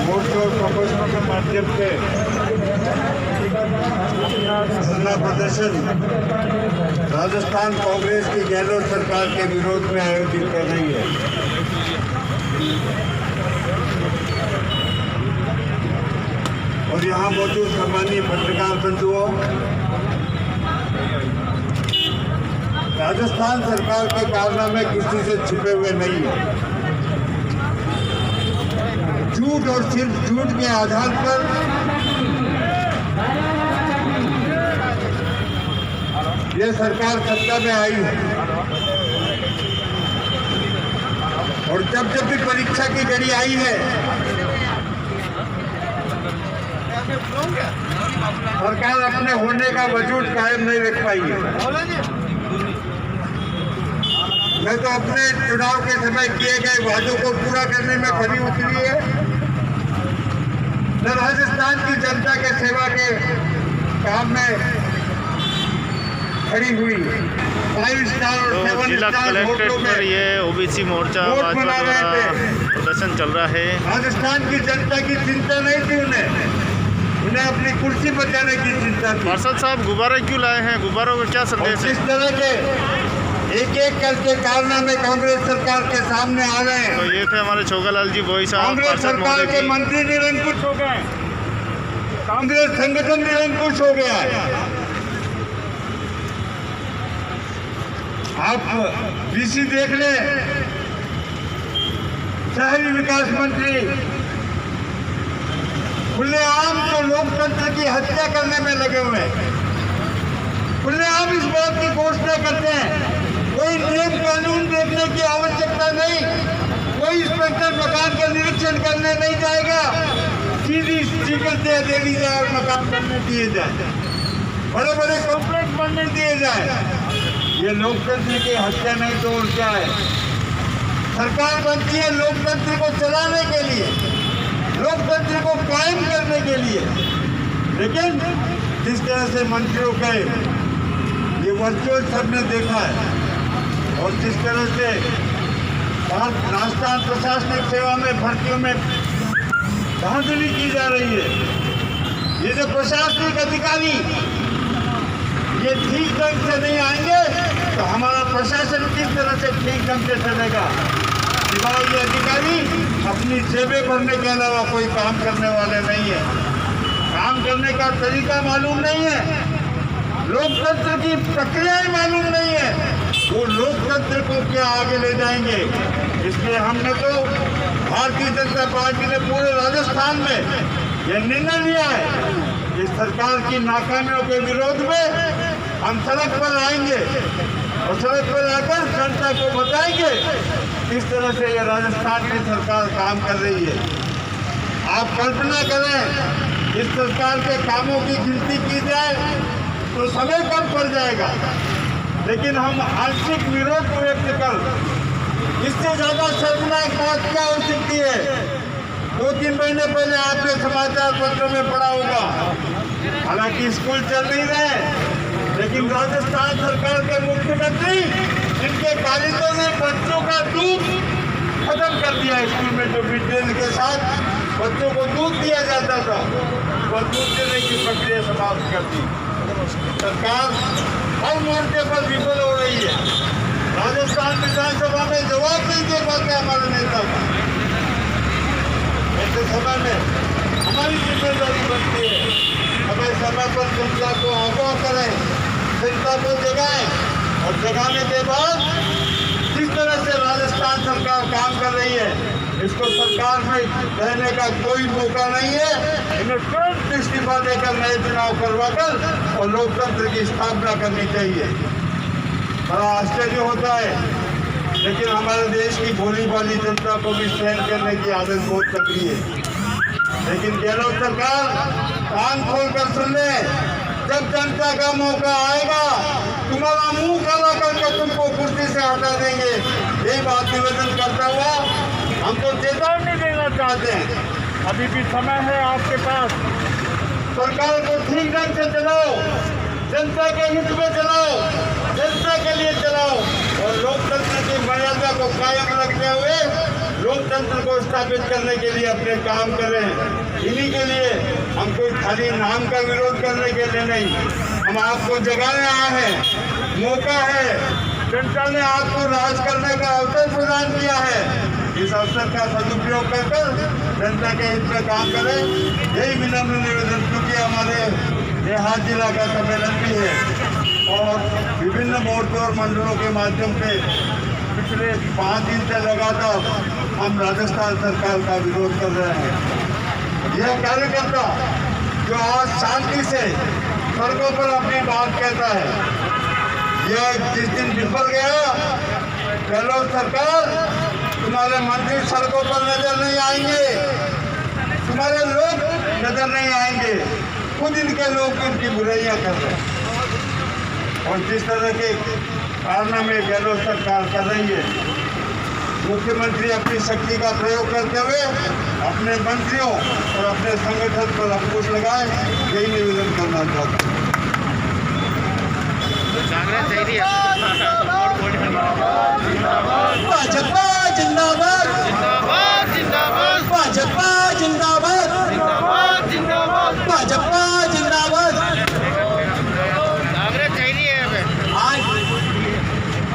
मोर्चों और प्रकोष्ठों के माध्यम से धरना प्रदर्शन राजस्थान कांग्रेस की गहलोत सरकार के विरोध में आयोजित कर रही है। और यहाँ मौजूद सम्मानीय पत्रकार बंधुओं, राजस्थान सरकार के कारनामे किसी से छिपे हुए नहीं है। झूठ और सिर्फ झूठ के आधार पर यह सरकार सत्ता में आई है और जब जब भी परीक्षा की घड़ी आई है, सरकार अपने होने का वजूद कायम नहीं रख पाई है। मैं तो अपने चुनाव के समय किए गए वादों को पूरा करने में खरी उतरी है, न राजस्थान की जनता के सेवा के काम में खड़ी हुई। 5 स्टार और 7 जिला स्टार कलेक्ट्रेट होटलों पर में ये ओबीसी मोर्चा भाजपा द्वारा प्रदर्शन चल रहा है। राजस्थान की जनता की चिंता नहीं थी, उन्हें अपनी कुर्सी बचाने की चिंता थी। पार्षद साहब गुब्बारे क्यों लाए हैं? गुब्बारों का क्या संदेश है? इस तरह के एक एक करके कारनामे कांग्रेस सरकार के सामने आ रहे हैं। तो ये थे हमारे छोगालाल जी बोई साहब, कांग्रेस पार्षद सरकार महोदय के जी। मंत्री निरंकुश हो गए, कांग्रेस संगठन निरंकुश हो गया है। आप डीसी देख ले, शहरी विकास मंत्री खुलेआम तो लोकतंत्र की हत्या करने में लगे हुए हैं, खुलेआम इस बात की घोषणा करते हैं कोई नियम कानून देखने की आवश्यकता नहीं, कोई इंस्पेक्टर मकान का निरीक्षण करने नहीं जाएगा, सीधी स्टीकर दे दी जाए और मकान बनने दिए जाए, बड़े बड़े कॉम्प्लेक्स बनने दिए जाए। ये लोकतंत्र की हत्या नहीं तो और क्या है? सरकार बनती है लोकतंत्र को चलाने के लिए, लोकतंत्र को कायम करने के लिए, लेकिन जिस तरह से मंत्रियों के ये वर्चुअल सबने देखा है और जिस तरह से राजस्थान प्रशासनिक सेवा में भर्तियों में धांधली की जा रही है, ये जो प्रशासनिक अधिकारी ये ठीक ढंग से नहीं आएंगे तो हमारा प्रशासन किस तरह से ठीक ढंग से चलेगा। सिवाय ये अधिकारी अपनी जेबें भरने के अलावा कोई काम करने वाले नहीं है, काम करने का तरीका मालूम नहीं है, लोकतंत्र की प्रक्रियाएं मालूम नहीं है, वो लोकतंत्र को क्या आगे ले जाएंगे। इसलिए हमने तो भारतीय जनता पार्टी ने पूरे राजस्थान में यह निर्णय लिया है कि सरकार की नाकामियों के विरोध में हम सड़क पर आएंगे और सड़क पर आकर जनता को बताएंगे किस तरह से ये राजस्थान की सरकार काम कर रही है। आप कल्पना करें इस सरकार के कामों की गिनती की जाए तो समय कम पड़ जाएगा, लेकिन हम आंशिक विरोध व्यक्त कर इससे ज्यादा शर्मनाक बात क्या हो सकती है। 2-3 महीने पहले आपने समाचार पत्रों में पढ़ा होगा, हालांकि स्कूल चल नहीं रहे, लेकिन राजस्थान सरकार के मुख्यमंत्री इनके कारिंदों ने बच्चों का दूध खत्म कर दिया। स्कूल में जो मिड डे मील के साथ बच्चों को दूध दिया जाता था वह दूध देने की प्रक्रिया समाप्त कर दी। सरकार हर मोर्चे पर विफल हो रही है। राजस्थान विधानसभा में जवाब नहीं दे पाते हमारे नेता का। ऐसे समय में हमारी जिम्मेदारी बनती है हमें समय पर जनता को आगाह करें, जनता को जगाएं और जगाने के बाद जिस तरह से राजस्थान सरकार काम कर रही है इसको सरकार में रहने का कोई मौका नहीं है। इन्हें तुरंत इस्तीफा देकर नए चुनाव करवाकर और लोकतंत्र की स्थापना करनी चाहिए। बड़ा आश्चर्य होता है, लेकिन हमारे देश की भोली भाली जनता को भी सहन करने की आदत बहुत तगड़ी है। लेकिन गहलोत सरकार कान खोलकर सुन ले, जब जनता का मौका आएगा तुम्हारा मुंह काला करके तुमको कुर्सी से हटा देंगे। ये बात निवेदन करता हुआ हम तो चेतावनी देना चाहते हैं, अभी भी समय है आपके पास। सरकार को ठीक ढंग से चलाओ, जनता के हित में चलाओ, जनता के लिए चलाओ और लोकतंत्र की मर्यादा को कायम रखते हुए लोकतंत्र को स्थापित करने के लिए अपने काम करें। इन्हीं के लिए हम कोई खाली नाम का विरोध करने के लिए नहीं, हम आपको जगाने आए हैं। मौका है, जनता ने आपको राज करने का अवसर प्रदान किया है, इस अवसर का सदुपयोग कर जनता के हित में काम करें। यही विनम्र निवेदन, क्योंकि हमारे देहात जिला का सम्मेलन भी है और विभिन्न मोर्चों और मंडलों के माध्यम से पिछले 5 दिन से लगातार हम राजस्थान सरकार का विरोध कर रहे हैं। यह कार्यकर्ता जो आज शांति से सड़कों पर अपनी बात कहता है, यह जिस दिन विफल गया, गहलोत सरकार तुम्हारे मंत्री सड़कों पर नजर नहीं आएंगे, तुम्हारे लोग नजर नहीं आएंगे, खुद इनके लोग इनकी बुराइयां कर रहे हैं। और जिस तरह के कारनामे गहलोत सरकार कर रही है, मुख्यमंत्री अपनी शक्ति का प्रयोग करते हुए अपने मंत्रियों और अपने संगठन पर अंकुश लगाए, यही निवेदन करना चाहता हूँ। भाजपा जिंदाबाद, भाजपा जिंदाबाद, भाजपा जिंदाबाद। आज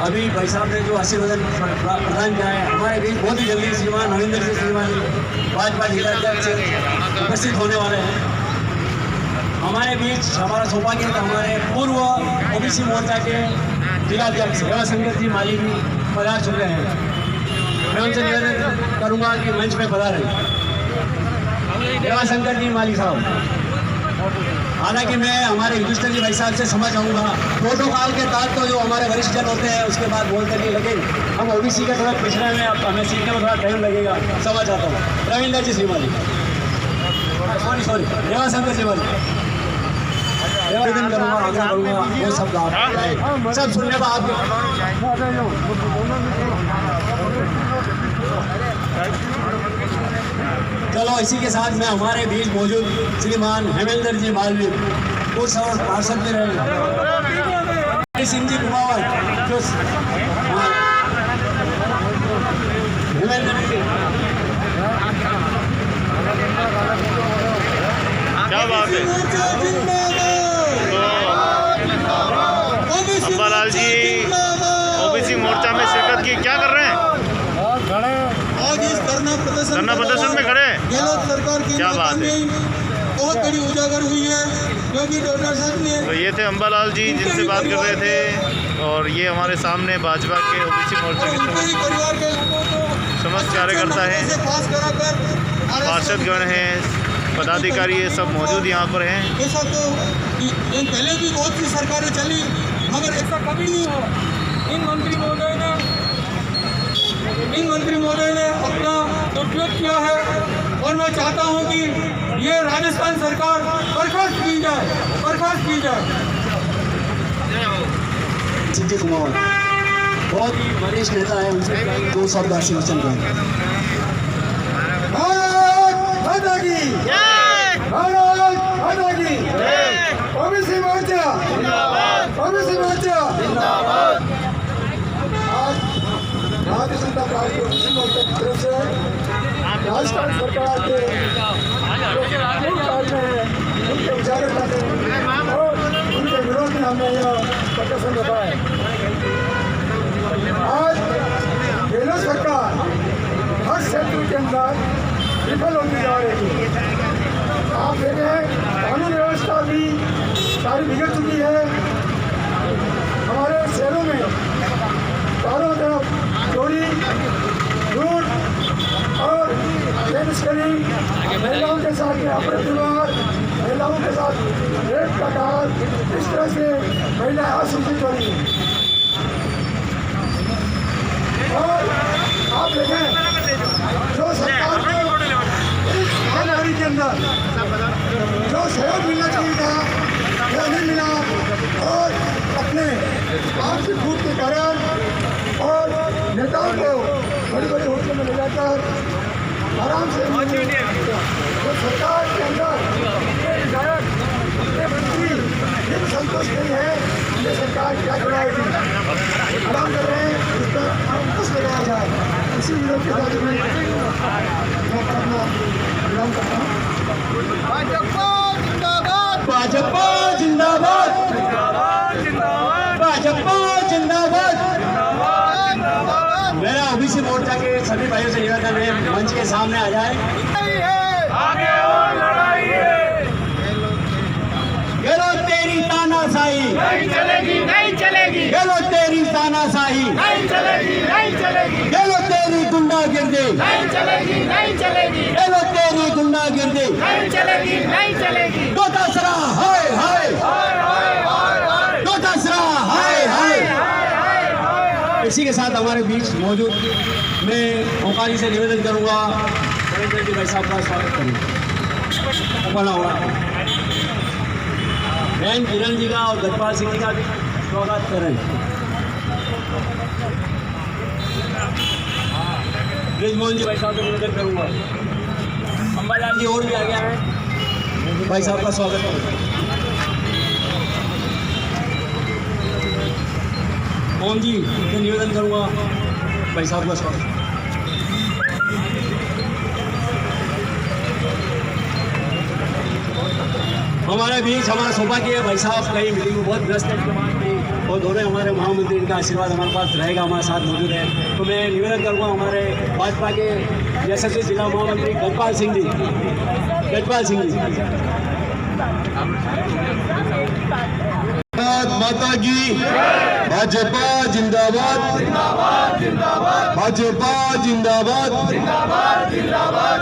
अभी भाई साहब ने जो आशीर्वाद प्रदान किया है, हमारे बीच बहुत ही जल्दी श्रीमान नरेंद्र सिंह श्रीमान भाजपा जिलाध्यक्ष उपस्थित होने वाले हैं। हमारे बीच हमारा सौभाग्य है, हमारे पूर्व ओबीसी मोर्चा के जिलाध्यक्ष रेवाशंकर जी माली भी पधार चुके हैं। मैं उनसे निवेदन करूंगा कि मंच में पधारें। रेवाशंकर जी माली साहब, हालांकि मैं हमारे हिंदुस्तानी भाई साहब से समझ आऊँगा, प्रोटोकॉल के तहत तो जो हमारे वरिष्ठ जन होते हैं उसके बाद बोलते नहीं, लेकिन हम ओबीसी का थोड़ा पिछड़े में हमें सीखने में थोड़ा टाइम लगेगा, समझ आता हूँ। रविंदर जी श्रीमाली, सॉरी रेवाशंकर जी माली, निवेदन करूँगा, आग्रह करूँगा वो सब सब सुनने का आप। चलो इसी के साथ में हमारे बीच मौजूद श्रीमान हेमेंद्र जी मालवीय वो सब पार्षद में रहे सिंह जी कुमावत जो क्या बात है। तो अंबालाल जी ओबीसी मोर्चा में शिरकत की, क्या कर रहे हैं? आज इस धरना प्रदर्शन में खड़े हैं। गहलोत सरकार की क्या बात है। बहुत बड़ी उजागर हुई है, क्योंकि डॉक्टर साहब ने तो ये थे अंबालाल जी जिनसे बात कर रहे थे, और ये हमारे सामने भाजपा के ओबीसी मोर्चा के परिवार के समस्त कार्यकर्ता हैं, पास कराकर पार्षदगण हैं, पदाधिकारी ये सब मौजूद यहाँ पर हैं। ऐसा तो पहले भी बहुत सी सरकारें चली, मगर ऐसा कभी नहीं हुआ। इन मंत्री महोदय ने अपना उपयोग किया है, और मैं चाहता हूं कि ये राजस्थान सरकार बर्खास्त की जाए। सिंह जी कुमावत बहुत ही वरिष्ठ नेता है, उनसे 2 शब्द आशीर्वचन करें। भारत माता की ओबीसी मोर्चा आज भारतीय जनता पार्टी ओबीसी मोर्चा की तरफ से राजस्थान सरकार के जो कार्य हैं उनके उजागर करने और उनके विरोध में हमने यह प्रदर्शन रखा है। आज गहलोत सरकार हर क्षेत्र के अंदर विफल होती जा रही है। आप देखें, कानून व्यवस्था भी सारी बिगड़ चुकी है। हमारे शहरों में चारों तरफ चोरी, लूट और बेतस्करी, महिलाओं के साथ अपराध व्यवहार, महिलाओं के साथ रेप का काल, इस तरह से महिलाएं असूचित हो रही हैं। और आप देखें, जो सरकार को इस महामारी के अंदर जो सहयोग मिलना चाहिए था वो नहीं मिला, और अपने आपसी फूट के कारण और नेताओं को बड़ी बड़ी होटलों में ले जाकर आराम से जो सरकार के अंदर विधायक अपने मंत्री जिन संतोष नहीं है, ये सरकार क्या कराएगी, आराम कर रहे हैं, इस पर अंकुश लगाया जाए। इसी विरोध के साथ मैं अपना विराम करता हूँ। भाजपा जिंदाबाद, भाजपा जिंदाबाद। मेरा ओबीसी मोर्चा के सभी भाइयों से निवेदन है, मंच के सामने आ जाए। आगे और लड़ाई है, गहलोत तेरी तानाशाही नहीं चलेगी, गहलोत तेरी तानाशाही नहीं चलेगी, गहलोत तेरी गुंडागिर्दी नहीं चलेगी, गहलोत तेरी गुंडागिर्दी नहीं चलेगी। डोटासरा हाय हाय, डोटासरा हाय हाय। इसी के साथ हमारे बीच मौजूद मैं ओंकारी से निवेदन करूंगा, नरेंद्र जी भाई साहब का स्वागत करें। बना हुआ बहन किरण जी का और गजपाल सिंह जी का भी स्वागत करें। ब्रिजमोहन जी भाई साहब का निवेदन करूंगा। अंबालाल जी और भी आ गया है, भाई साहब का स्वागत करें। ओम जी मैं निवेदन करूंगा, भाई साहब का स्वागत। हमारे बीच हमारा सौभाग्य है, भाई साहब कई मीटिंग में बहुत व्यस्त है और दोनों हमारे महामंत्री, इनका आशीर्वाद हमारे पास रहेगा, हमारे साथ मौजूद है। तो मैं निवेदन करूँगा हमारे भाजपा के यशस्वी जिला महामंत्री गजपाल सिंह जी, माता की भाजपा जिंदाबाद, भाजपा जिंदाबाद,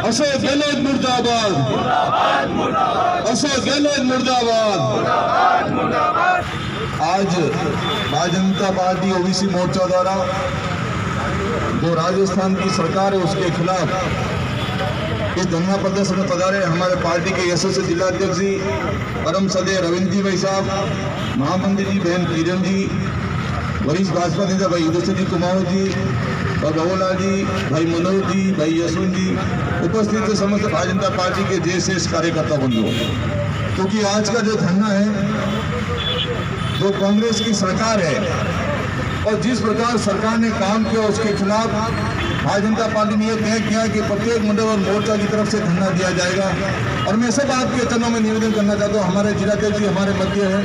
अशोक गहलोत मुर्दाबाद, अशोक गहलोत मुर्दाबाद। आज भारतीय जनता पार्टी ओबीसी मोर्चा द्वारा जो राजस्थान की सरकार है उसके खिलाफ इस धरना प्रदर्शन में पधारे हमारे पार्टी के यशस्वी जिलाध्यक्ष जी परम सदे रविंद्र जी भाई साहब, महामंत्री जी बहन किरण जी, वरिष्ठ भाजपा नेता भाई युधिष्ठिर जी कुमावत जी और रघुलाल जी, भाई मनोज जी, भाई यशवंत जी, उपस्थित समस्त भारतीय जनता पार्टी के जय शेष कार्यकर्ता बंधुओं, क्योंकि आज का जो धरना है, जो कांग्रेस की सरकार है और जिस प्रकार सरकार ने काम किया उसके खिलाफ भारतीय जनता पार्टी ने यह तय किया कि प्रत्येक मंडल और मोर्चा की तरफ से धरना दिया जाएगा। और मैं सब आपके चरणों में निवेदन करना चाहता हूँ, हमारे जिलाध्यक्ष जी हमारे मध्य है,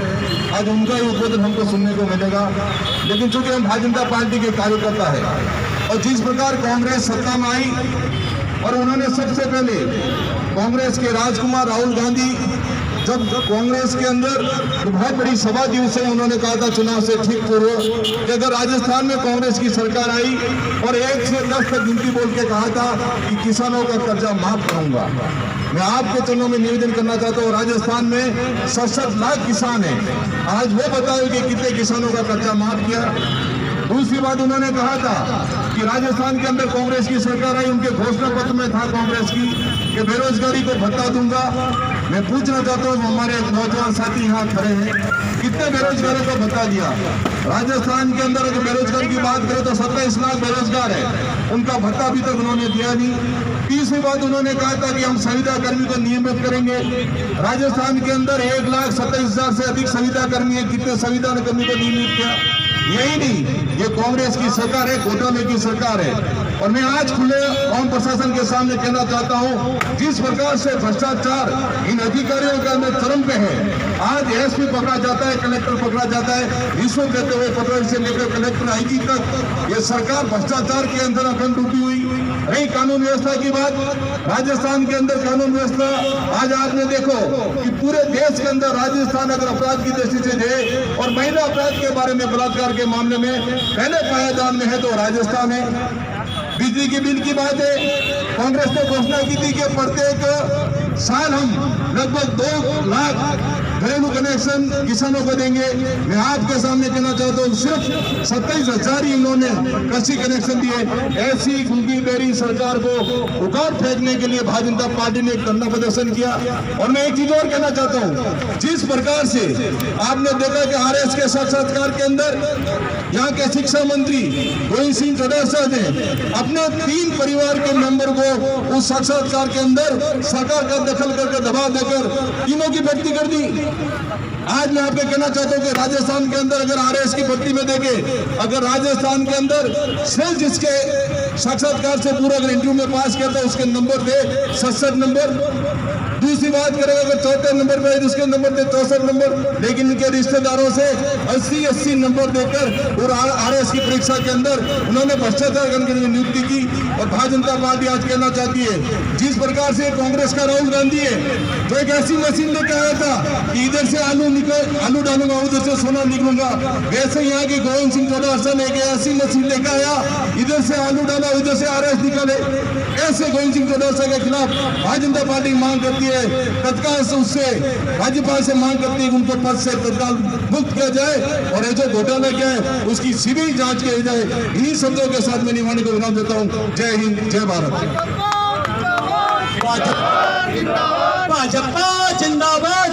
आज उनका ही उद्बोधन हमको सुनने को मिलेगा। लेकिन चूंकि हम भारतीय जनता पार्टी के कार्यकर्ता है और जिस प्रकार कांग्रेस सत्ता में आई और उन्होंने सबसे पहले कांग्रेस के राजकुमार राहुल गांधी जब कांग्रेस के अंदर तो बहुत बड़ी सभा दी, उससे उन्होंने कहा था चुनाव से ठीक पूर्व कि अगर राजस्थान में कांग्रेस की सरकार आई और 1 से 10 तक गिनती बोल के कहा था कि किसानों का कर्जा माफ करूंगा। मैं आपके चरणों में निवेदन करना चाहता हूँ, राजस्थान में 67 लाख किसान हैं, आज वो बताओ कि कितने किसानों का कर्जा माफ किया। दूसरी बात उन्होंने कहा था कि राजस्थान के अंदर कांग्रेस की सरकार आई, उनके घोषणा पत्र में था कांग्रेस की कि बेरोजगारी को भत्ता दूंगा। मैं पूछना चाहता हूँ, हमारे नौजवान साथी यहाँ खड़े हैं, कितने बेरोजगारों को भत्ता दिया? राजस्थान के अंदर अगर बेरोजगारी की बात करें तो 27 लाख बेरोजगार है, उनका भत्ता अभी तक उन्होंने दिया नहीं। तीसरी बात उन्होंने कहा था कि हम संविदा कर्मी को नियमित करेंगे। राजस्थान के अंदर 1,27,000 से अधिक संविदा कर्मी है, कितने संविदा कर्मी को नियमित किया? यही नहीं, ये कांग्रेस की सरकार है, घोटाले की सरकार है। और मैं आज खुले कौम प्रशासन के सामने कहना चाहता हूं, जिस प्रकार से भ्रष्टाचार इन अधिकारियों के अंदर चरम पे है। आज एसपी पकड़ा जाता है, कलेक्टर पकड़ा जाता है, रिश्वत देते हुए पटवारी से लेकर कलेक्टर आईजी तक ये सरकार भ्रष्टाचार के अंदर अखंड डूबी हुई। रही कानून व्यवस्था की बात, राजस्थान के अंदर कानून व्यवस्था आज आपने देखो कि पूरे देश के अंदर राजस्थान अगर अपराध की दृष्टि से जाए और महिला अपराध के बारे में बलात्कार के मामले में पहले पायदान में है तो राजस्थान है। बिजली की बिल की बात है, कांग्रेस ने घोषणा की थी कि प्रत्येक साल हम लगभग 2 लाख घरेलू कनेक्शन किसानों को देंगे। मैं आपके सामने कहना चाहता हूँ, सिर्फ 27,000 ही इन्होंने कृषि कनेक्शन दिए। ऐसी गुंगी बेरी सरकार को उखाड़ फेंकने के लिए भारतीय जनता पार्टी ने एक धरना प्रदर्शन किया। और मैं एक चीज और कहना चाहता हूँ, जिस प्रकार से आपने देखा कि आरएस के साक्षात्कार के अंदर यहाँ के शिक्षा मंत्री गोविंद सिंह चौटाला ने अपने 3 परिवार के मेंबर को उस साक्षात्कार के अंदर सरकार का दखल करके दबाव देकर तीनों की भर्ती कर दी। आज मैं आपको कहना चाहता हूं कि राजस्थान के अंदर अगर आरएस की भर्ती में देखें, अगर राजस्थान के अंदर सिर्फ जिसके साक्षात्कार से पूरा अगर इंटरव्यू में पास किया तो उसके नंबर थे 67 नंबर। दूसरी बात करेंगे अगर 74 नंबर पे उसके नंबर थे 64 नंबर, लेकिन इनके रिश्तेदारों से 80 नंबर देकर और आरएस की परीक्षा के अंदर उन्होंने भ्रष्टाचार करने के लिए नियुक्ति की। और भारतीय जनता पार्टी आज कहना चाहती है, जिस प्रकार से कांग्रेस का राहुल गांधी है जो एक ऐसी मशीन लेकर आया था कि इधर से आलू डालूंगा उधर से सोना निकलूंगा, वैसे यहाँ के गोविंद सिंह चौटाला ने एक ऐसी मशीन लेकर आया, इधर से आलू डाला उधर से आरएस निकले। ऐसे गोविंद सिंह चौटाला के खिलाफ भारतीय जनता पार्टी मांग करती है, तत्काल से उससे राज्यपाल से मांग करती है उनको पद से तत्काल मुक्त किया जाए और ये जो घोटाला क्या है उसकी सीबीआई जांच की जाए। इन्हीं शब्दों के साथ मैं निवाणी को विराम देता हूँ। जय हिंद, जय भारत। भाजपा जिंदाबाद,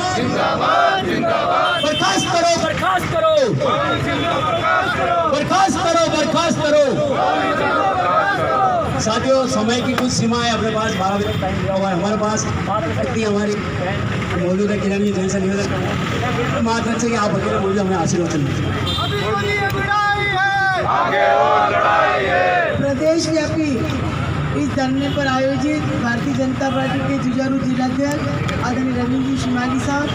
बर्खास्त करो, बर्खास्त करो, बर्खास्त करो, बर्खास्त करो। साथियों, समय की कुछ सीमा है, अपने पास 12 बजे टाइम दिया हुआ है, हमारे पास 12 बजे तक हमारी मौजूद है। किरण जी जैसे निवेदन करूँगा मात्र से कि आप अकेले मौजूद हमें आशीर्वचन प्रदेश व्यापी इस धरने पर आयोजित भारतीय जनता पार्टी के जुझारू जिलाध्यक्ष आदरणीय रविंद्र जी शिमाली साहब,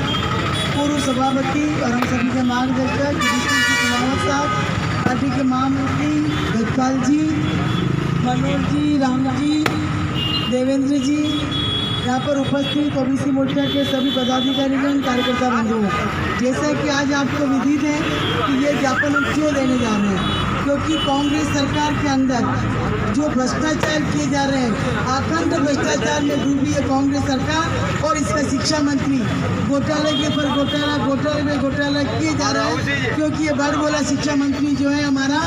पूर्व सभापति और हम सभी के मार्गदर्शक कुमार साहब, पार्टी के महामंत्री गजपाल जी, मनोज जी, राम जी, देवेंद्र जी, यहाँ पर उपस्थित ओबीसी मोर्चा के सभी पदाधिकारीगण, कार्यकर्ता बंधु, जैसा कि आज आपको विदित है कि ये ज्ञापन हम क्यों देने जा रहे हैं, क्योंकि कांग्रेस सरकार के अंदर जो भ्रष्टाचार किए जा रहे हैं, अखंड भ्रष्टाचार में डूबी है कांग्रेस सरकार और इसका शिक्षा मंत्री घोटाले के ऊपर घोटाला, घोटाले में घोटाला किए जा रहा है। क्योंकि ये बड़ बोला शिक्षा मंत्री जो है हमारा,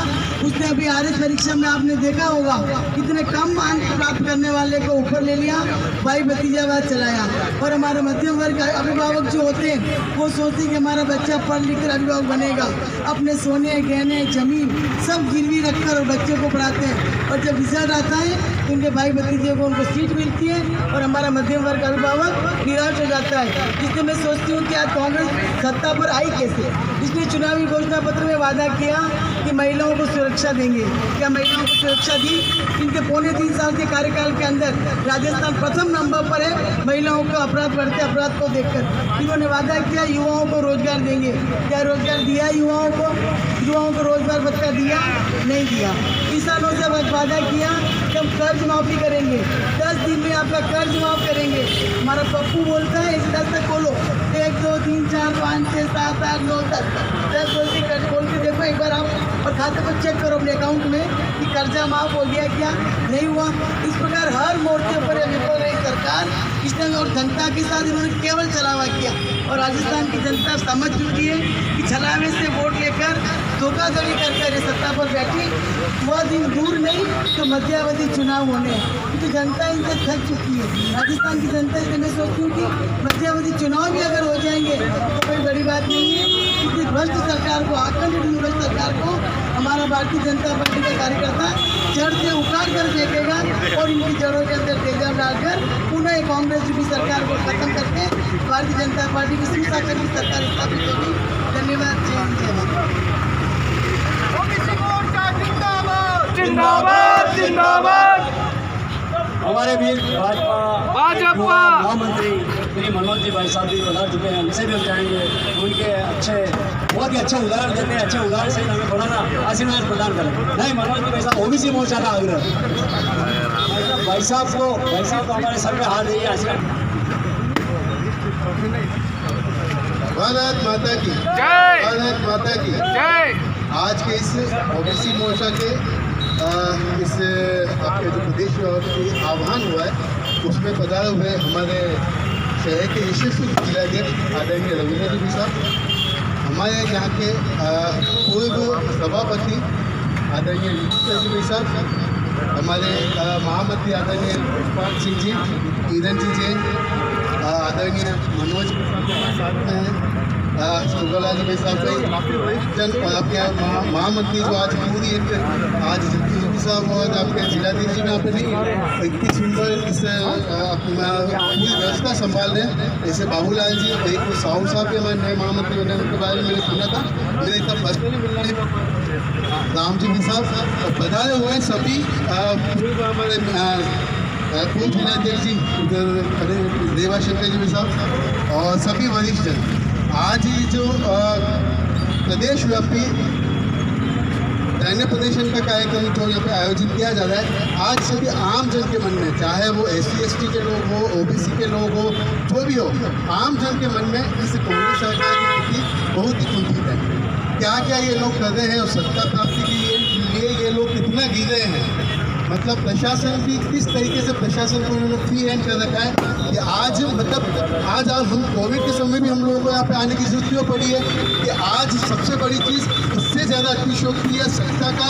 उसने अभी आरएस परीक्षा में आपने देखा होगा कितने कम अंक प्राप्त करने वाले को ऊपर ले लिया, भाई भतीजावाद चलाया। और हमारे मध्यम वर्ग अभिभावक जो होते हैं वो सोचते हैं कि हमारा बच्चा पढ़ लिख कर अभिभावक बनेगा, अपने सोने गहने जमीन सब गिरवी रखकर और बच्चे को पढ़ाते हैं, और जब रिजल्ट आता है तो उनके भाई भतीजे को उनको सीट मिलती है और हमारा मध्यम वर्ग अभिभावक निराश हो जाता है। इसलिए मैं सोचती हूँ कि आज कांग्रेस सत्ता पर आई कैसे। इसने चुनावी घोषणा पत्र में वादा किया कि महिलाओं को सुरक्षा देंगे। क्या महिलाओं को सुरक्षा दी? इनके 3.25 साल के कार्यकाल के अंदर राजस्थान प्रथम नंबर पर है महिलाओं को अपराध बढ़ते अपराध को देखकर। इन्होंने वादा किया युवाओं को रोजगार देंगे। क्या रोजगार दिया युवाओं को? युवाओं को रोजगार भत्ता दिया? नहीं दिया। किसानों से वादा किया कि हम कर्ज माफी करेंगे, 10 दिन में आपका कर्ज माफ करेंगे। हमारा पप्पू बोलता है इस 10 तक बोलो, 1 2 3 4 5 6 7 8 9 10 बोल के कर्ज बोल के देखो एक बार आप और खाते को चेक करो अपने अकाउंट में कि कर्जा माफ हो गया क्या नहीं हुआ। इस प्रकार हर मोर्चे पर विफल रही सरकार। इसने और जनता के साथ इन्होंने केवल छलावा किया और राजस्थान की जनता समझ चुकी है कि छलावे से वोट लेकर धोखाधड़ी करके सत्ता पर बैठी। वह दिन दूर नहीं तो मध्यावधि चुनाव होने हैं, क्योंकि जनता इनसे थक चुकी है। राजस्थान की जनता से मैं सोचती हूँ कि मध्यावधि चुनाव भी अगर हो जाएंगे तो कोई बड़ी बात नहीं है। क्योंकि भ्रष्ट सरकार को, आकंठित भ्रष्ट सरकार को हमारा भारतीय जनता पार्टी का कार्यकर्ता जड़ से उखाड़ कर फेंकेगा और इनकी जड़ों के अंदर तेजाब डालकर पुनः कांग्रेस की सरकार को खत्म करके भारतीय जनता पार्टी की सुशासन की सरकार स्थापित होगी। धन्यवाद। जय हिंद, जय भारत। जिंदाबाद जिंदाबाद। हमारे वीर भाजपा महामंत्री श्री मनोज जी भाई साहब भी बता चुके हैं, हमसे भी हम चाहेंगे उनके बहुत ही अच्छे उदाहरण देते हैं। अच्छे उदाहरण से हमें थोड़ा ना आशीर्वाद प्रदान करें। नहीं, मनोज जी भाई साहब ओबीसी मोर्चा का आग्रह भाई साहब को हमारे सर पे हाथ देंगे आशीर्वाद। भारत माता की जय। भारत माता की जय। आज के इस ओबीसी मोर्चा के इस आपके जो प्रदेश व्यापी आह्वान हुआ है उसमें पधारे हुए हमारे शहर के यशस्वी जिलाध्यक्ष आदरणीय रविंद्र जी साहब, हमारे यहाँ के पूर्व सभापति आदरणीय जी साहब, हमारे महामंत्री आदरणीय पुष्पाल सिंह जी, किरण जी जैन, आदरणीय मनोज साथ में हैं, सुगलाल जी साहब जन और आपके महामंत्री जो आज पूरी एक आज जगदीश साहब और आपके जिलाधीश जी ने अपनी इतनी सुंदर इस पूरी व्यवस्था संभाल रहे हैं। जैसे बाबूलाल जी और एक साहू साहब भी हमारे नए महामंत्री बने, उनके बारे में मैंने सुना था, मेरे इतना पर्सनली मिलने राम जी साहब और बधाए हुए सभी हमारे पूर्व जिलाध्यक्ष जी देवा शंकर जी साहब और सभी वरिष्ठ जन। आज ये जो प्रदेश व्यापी धरने प्रदर्शन का कार्यक्रम जो यहाँ पे आयोजित किया जा रहा है, आज सभी आम जन के मन में, चाहे वो SC/ST के लोग हो, OBC के लोग हो, जो भी हो, आम जन के मन में इस कांग्रेस सरकार के प्रति बहुत ही कुंठित है। क्या क्या ये लोग कर रहे हैं और सत्ता प्राप्ति के लिए ये लोग कितना गिर रहे हैं। मतलब प्रशासन भी किस तरीके से प्रशासन को उन्होंने फ्री हैंड कर रखा है कि आज आज हम कोविड के समय भी हम लोगों को यहाँ पे आने की जरूरत क्यों पड़ी है कि आज सबसे बड़ी चीज़ इससे ज़्यादा अतिशयोक्ति या सत्ता का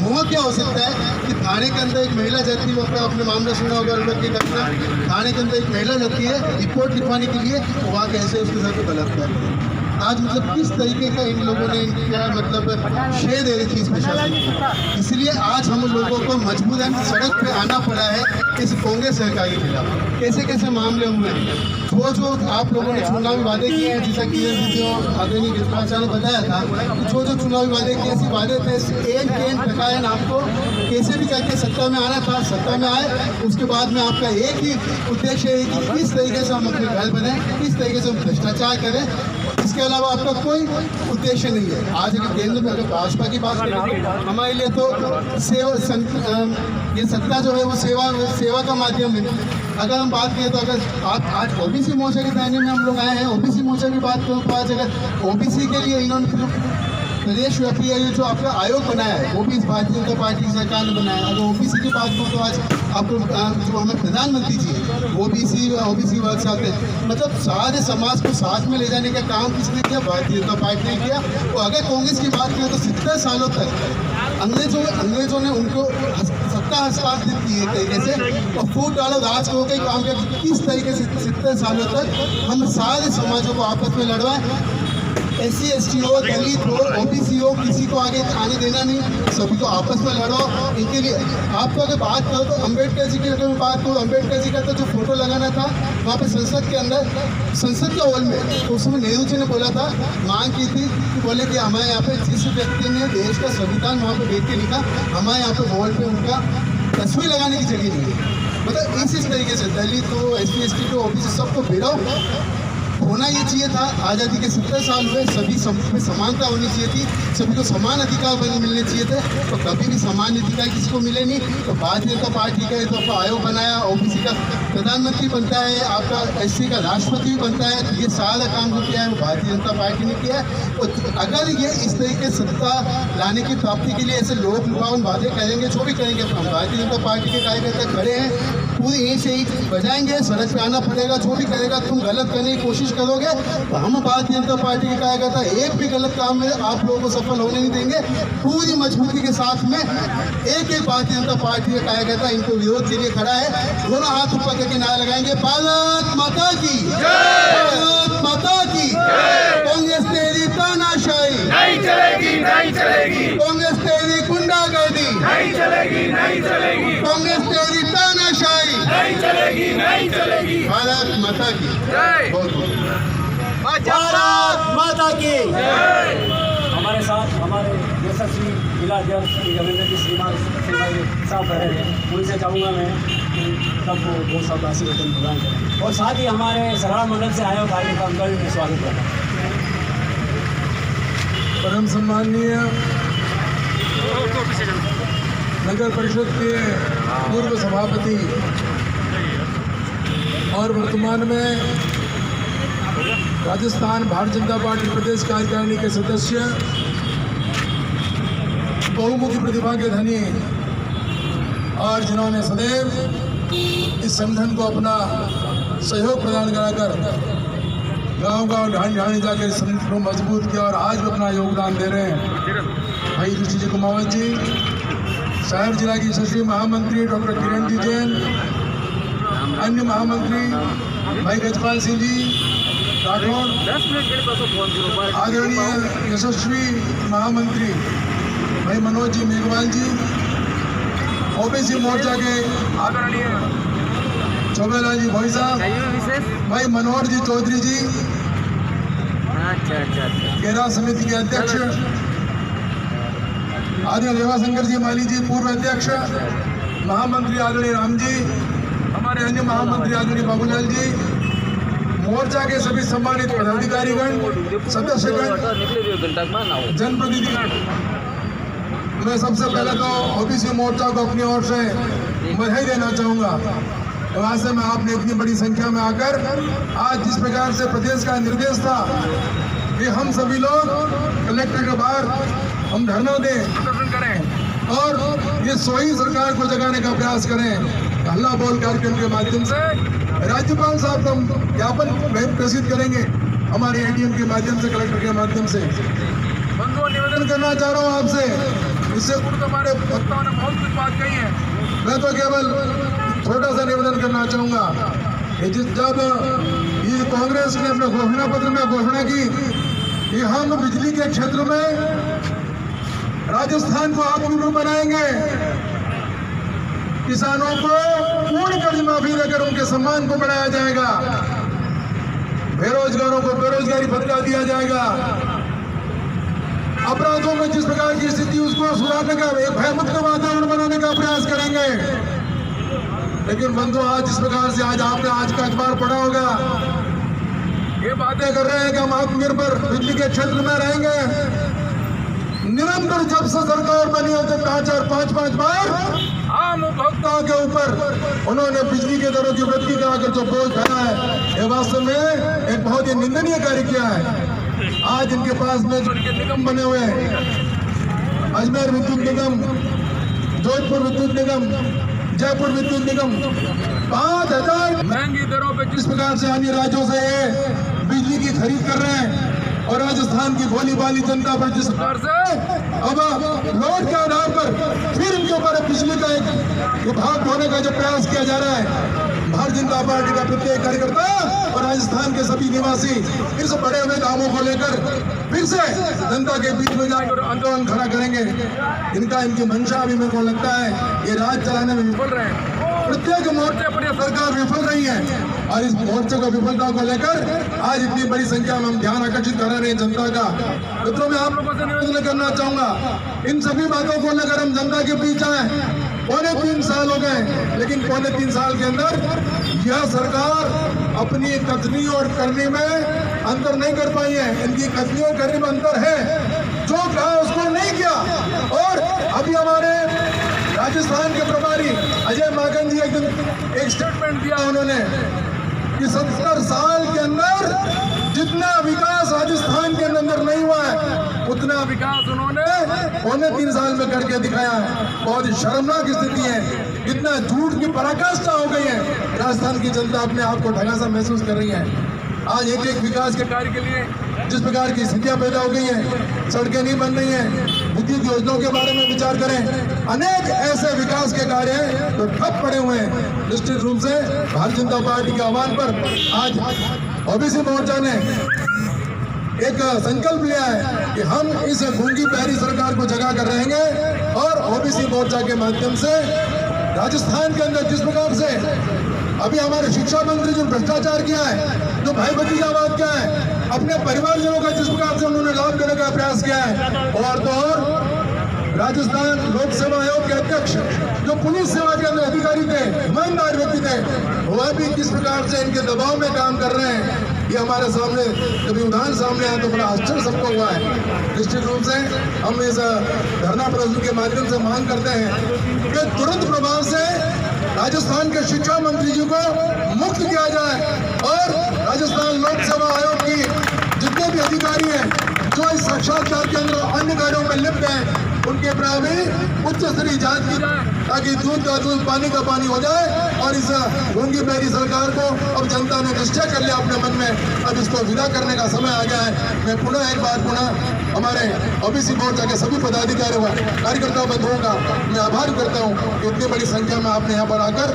मोह क्या हो सकता है कि थाने के अंदर एक महिला जाती है, वो अपने मामला सुना होगा लोग की घटना, थाने के अंदर एक महिला जाती है रिपोर्ट लिखवाने के लिए, तो वहाँ कैसे उसके साथ बलात्कार है। आज मतलब किस तरीके का इन लोगों ने इनका मतलब शेयर दे रही थी इस प्रशासन को, इसलिए आज हम लोगों को मजबूरन सड़क पे आना पड़ा है इस कांग्रेस सरकार के खिलाफ। कैसे कैसे मामले हुए हैं, जो आप लोगों ने चुनावी वादे किए हैं, जैसा कि आदरणीय गिरफ्तार ने बताया था, जो चुनावी वादे किए ऐसे वादे थे एन प्रकार आपको कैसे भी करके सत्ता में आना था, सत्ता में आए, उसके बाद में आपका एक ही उद्देश्य है कि किस तरीके से हम अपने घर बनाएं, किस तरीके से हम भ्रष्टाचार करें, इसके अलावा आपका कोई उद्देश्य नहीं है। आज अगर केंद्र में अगर भाजपा की बात करें, हमारे लिए तो ये सत्ता जो है वो सेवा का माध्यम है। अगर हम बात करें तो अगर आप आज ओबीसी मोर्चा के दायरे में हम लोग आए हैं, ओबीसी मोर्चा की बात करें तो आज अगर ओबीसी के लिए इन्होंने प्रदेश व्यापी है जो आपका आयोग बनाया है, वो भी भारतीय जनता पार्टी की सरकार ने बनाया है। अगर ओबीसी की बात करूँ तो आज आपको जो हमें प्रधानमंत्री जी है वो भी ओबीसी वर्ग साथ है। मतलब सारे समाज को साथ में ले जाने का काम किसने किया? भारतीय जनता पार्टी ने किया। तो अगर कांग्रेस की बात करें तो 70 सालों तक अंग्रेजों ने उनको सत्ता हस्तांतरित की है तरीके से और फूट डालो राज को कई काम किया। किस तरीके से 70 सालों तक हम सारे समाजों को आपस में लड़वाएं, SC ST हो, दलित हो, OBC हो, किसी को आगे आने देना नहीं, सभी को आपस में लड़ो। इनके लिए आपको अगर बात करो तो अम्बेडकर जी की अगर मैं बात करूँ, अम्बेडकर जी का तो जो फोटो लगाना था वहाँ पे संसद के अंदर, संसद के हॉल में, तो उसमें नेहरू जी ने बोला था, मांग की थी कि बोले कि हमारे यहाँ पे जिस व्यक्ति ने देश का संविधान वहाँ पे देख के लिखा, हमारे यहाँ पे वॉल पे उनका तस्वीर लगाने की जगह नहीं है। मतलब इस तरीके से दलित हो, SC ST को, OBC सबको भिड़ो होना ये चाहिए था। आज़ादी के 70 साल हुए, सभी में समानता होनी चाहिए थी, सभी को समान अधिकार मिलने चाहिए थे, तो कभी भी समान अधिकार किसी को मिले नहीं। तो भारतीय जनता पार्टी का तो आयोग बनाया, OBC का प्रधानमंत्री बनता है, आपका SC का राष्ट्रपति भी बनता है, तो ये सारा काम जो किया है वो भारतीय जनता पार्टी ने किया है। और अगर ये इस तरीके सत्ता लाने की प्राप्ति के लिए ऐसे लोग लुभावन बातें करेंगे, जो भी करेंगे, हम भारतीय जनता पार्टी के कार्यकर्ता खड़े हैं, पूरी यहीं से ही बजाएंगे, सड़क पे आना पड़ेगा, जो भी करेगा। तुम गलत करने की कोशिश करोगे तो हम भारतीय जनता पार्टी के कार्यकर्ता एक भी गलत काम में आप लोगों को सफल होने नहीं देंगे। पूरी मजबूती के साथ में एक एक भारतीय जनता पार्टी के कार्यकर्ता इनको विरोध के लिए खड़ा है। दोनों हाथ ऊपर करके नारा लगाएंगे, भारत माता की, भारत माता की। कांग्रेस तेरी तानाशाही नहीं चलेगी, नहीं चलेगी, कांग्रेस तेरी गुंडागर्दी नहीं चलेगी, नहीं चलेगी, कांग्रेस तेरी तानाशाही नहीं चलेगी, नहीं चलेगी। भारत माता की जय। बहुत बहुत भारत माता की। हमारे साथ हमारे यशस्वी जिला अध्यक्ष रविंद्र जी श्रीमान साहब खड़े हैं, उनसे चाहूँगा मैं कि सबको दो शब्द आशीर्वचन प्रदान करें, और साथ ही हमारे सराड़ा मंडल से आए हुए कार्यकर्ता का भी स्वागत करें। परम सम्माननीय नगर परिषद के पूर्व सभापति और वर्तमान में राजस्थान भारतीय जनता पार्टी प्रदेश कार्यकारिणी के सदस्य, बहुमुखी प्रतिभा के धनी, और जिन्होंने सदैव इस संगठन को अपना सहयोग प्रदान कराकर गांव-गांव ढाणी जाकर इस संगठन को मजबूत किया, और आज भी अपना योगदान दे रहे हैं भाई ऋषि जी कुमावत जी, शहर जिला की यशस्वी महामंत्री डॉक्टर किरण जी जैन, अन्य महामंत्री भाई गजपाल सिंह जी राठौर, आदरणीय यशस्वी महामंत्री भाई मनोज जी मेघवाल जी, OBC मोर्चा के आदरणीय छोगेलाल जी भाई साहब, भाई मनोहर जी चौधरी जी, केरा समिति के अध्यक्ष आदरणीय रेवाशंकर जी माली जी, पूर्व अध्यक्ष, महामंत्री आदरणीय राम जी, हमारे अन्य महामंत्री आदरणीय बाबूलाल जी, मोर्चा के सभी सम्मानित पदाधिकारीगण, सदस्यगण, जनप्रतिनिधिगण, मैं सबसे पहले तो OBC मोर्चा को अपनी ओर से बधाई देना चाहूँगा। वहाँ से मैं आपने इतनी बड़ी संख्या में आकर आज जिस प्रकार से प्रदेश का निर्देश था कि हम सभी लोग कलेक्टर के बाहर हम धरना दें, प्रदर्शन करें और ये सोई सरकार को जगाने का प्रयास करें, हल्ला बोल कार्यक्रम के माध्यम से राज्यपाल साहब को हम ज्ञापन प्रेषित करेंगे हमारे ADM के माध्यम से, कलेक्टर के माध्यम से। बंधुओं, निवेदन करना चाह रहा हूँ आपसे, इससे पूर्व हमारे वक्ताओं ने बहुत कुछ बात कही है, मैं तो केवल छोटा सा निवेदन करना चाहूँगा कि जब ये कांग्रेस ने अपने घोषणा पत्र में घोषणा की कि हम बिजली के क्षेत्र में राजस्थान को आत्मनिर्भर बनाएंगे, किसानों को पूर्ण कर्ज माफी देकर उनके सम्मान को बढ़ाया जाएगा, बेरोजगारों को बेरोजगारी भत्ता दिया जाएगा, अपराधों में जिस प्रकार की स्थिति उसको सुधारने का, एक भयमुक्त वातावरण बनाने का प्रयास करेंगे। लेकिन बंधु, आज जिस प्रकार से आज आपने आज का अखबार पढ़ा होगा, ये बातें कर रहे हैं कि हम आत्मनिर्भर बिजली के क्षेत्र में रहेंगे। निरंतर जब से सरकार बनी है तो 4-5 बार आम उपभोक्ताओं के ऊपर उन्होंने बिजली के दरों की वृद्धि कराकर जो बोझ भरा है, ये वास्तव में एक बहुत ही निंदनीय कार्य किया है। आज इनके पास में जो निगम बने हुए हैं, अजमेर विद्युत निगम, जोधपुर विद्युत निगम, जयपुर विद्युत निगम, 5000 महंगी दरों पे जिस प्रकार से अन्य राज्यों से बिजली की खरीद कर रहे हैं, और राजस्थान की भोली भाली जनता पर जिस प्रकार से अब लोड के आधार पर फिर इनके ऊपर बिजली का एक विभाग होने का जो प्रयास किया जा रहा है, भारतीय जनता पार्टी का प्रत्येक कार्यकर्ता और राजस्थान के सभी निवासी इस बड़े हुए कामों को लेकर फिर से जनता के बीच में जाकर आंदोलन खड़ा करेंगे। इनकी मंशा अभी मेरे को लगता है ये राज चलाने में विफल रहे हैं। प्रत्येक मोर्चे पर यह सरकार विफल रही है और इस मोर्चे को विफलता को लेकर आज इतनी बड़ी संख्या में हम ध्यान आकर्षित कर रहे हैं जनता का। मित्रों, मैं आप लोगों से निवेदन करना चाहूंगा, इन सभी बातों को लेकर हम जनता के बीच आए। 3.25 साल हो गए, लेकिन 3.25 साल के अंदर यह सरकार अपनी कथनी और करनी में अंतर नहीं कर पाई है। इनकी कथनी और करनी में अंतर है, जो कहा उसको नहीं किया। और अभी हमारे राजस्थान के प्रभारी अजय माकन जी एक स्टेटमेंट दिया उन्होंने कि 70 साल के अंदर जितना विकास राजस्थान के अंदर नहीं हुआ है उतना विकास उन्होंने 3.25 साल में करके दिखाया है। बहुत शर्मनाक स्थिति है, इतना झूठ की पराकाष्ठा हो गई है। राजस्थान की जनता अपने आप को ठगा सा महसूस कर रही है। आज एक एक विकास के कार्य के लिए जिस प्रकार की स्थितियां पैदा हो गई हैं, सड़कें नहीं बन रही हैं, विद्युत योजनाओं के बारे में विचार करें, अनेक ऐसे विकास के कार्य हैं तो ठप पड़े हुए हैं। निश्चित रूप से भारतीय जनता पार्टी के आह्वान पर आज ओबीसी मोर्चा ने एक संकल्प लिया है कि हम इस गूंगी बहरी सरकार को जगा कर रहेंगे और ओबीसी मोर्चा के माध्यम से राजस्थान के अंदर जिस प्रकार से अभी हमारे शिक्षा मंत्री जो भ्रष्टाचार किया है, जो भाई भतीजावाद किया है, अपने परिवारजनों का जिस प्रकार से उन्होंने लाभ देने का प्रयास किया है, और तो और राजस्थान लोक सेवा आयोग के अध्यक्ष जो पुलिस सेवा के अंदर अधिकारी थे, ईमानदार व्यक्ति थे, वह भी किस प्रकार से इनके दबाव में काम कर रहे हैं, ये हमारे सामने कभी उदाहरण सामने आया तो बड़ा आश्चर्य सबको हुआ है। निश्चित रूप से हम इस धरना प्रदर्शन के माध्यम से मांग करते हैं कि तुरंत प्रभाव से राजस्थान के शिक्षा मंत्री जी को मुक्त किया जाए और राजस्थान लोक सेवा आयोग की जितने भी अधिकारी हैं जो इस साक्षात्कार के अंदर अन्य कार्यों में लिप्त हैं उनके भी उच्च स्तरीय जांच की जाए ताकि दूध का दूध पानी का पानी हो जाए। और इस गूंगी बहरी सरकार को अब जनता ने निश्चय कर लिया अपने मन में, अब इसको विदा करने का समय आ गया है। मैं पुनः एक बार हमारे ओबीसी मोर्चा के सभी पदाधिकारियों कार्यकर्ता बंधुओं का मैं आभार करता हूँ कि इतनी बड़ी संख्या में आपने यहाँ पर आकर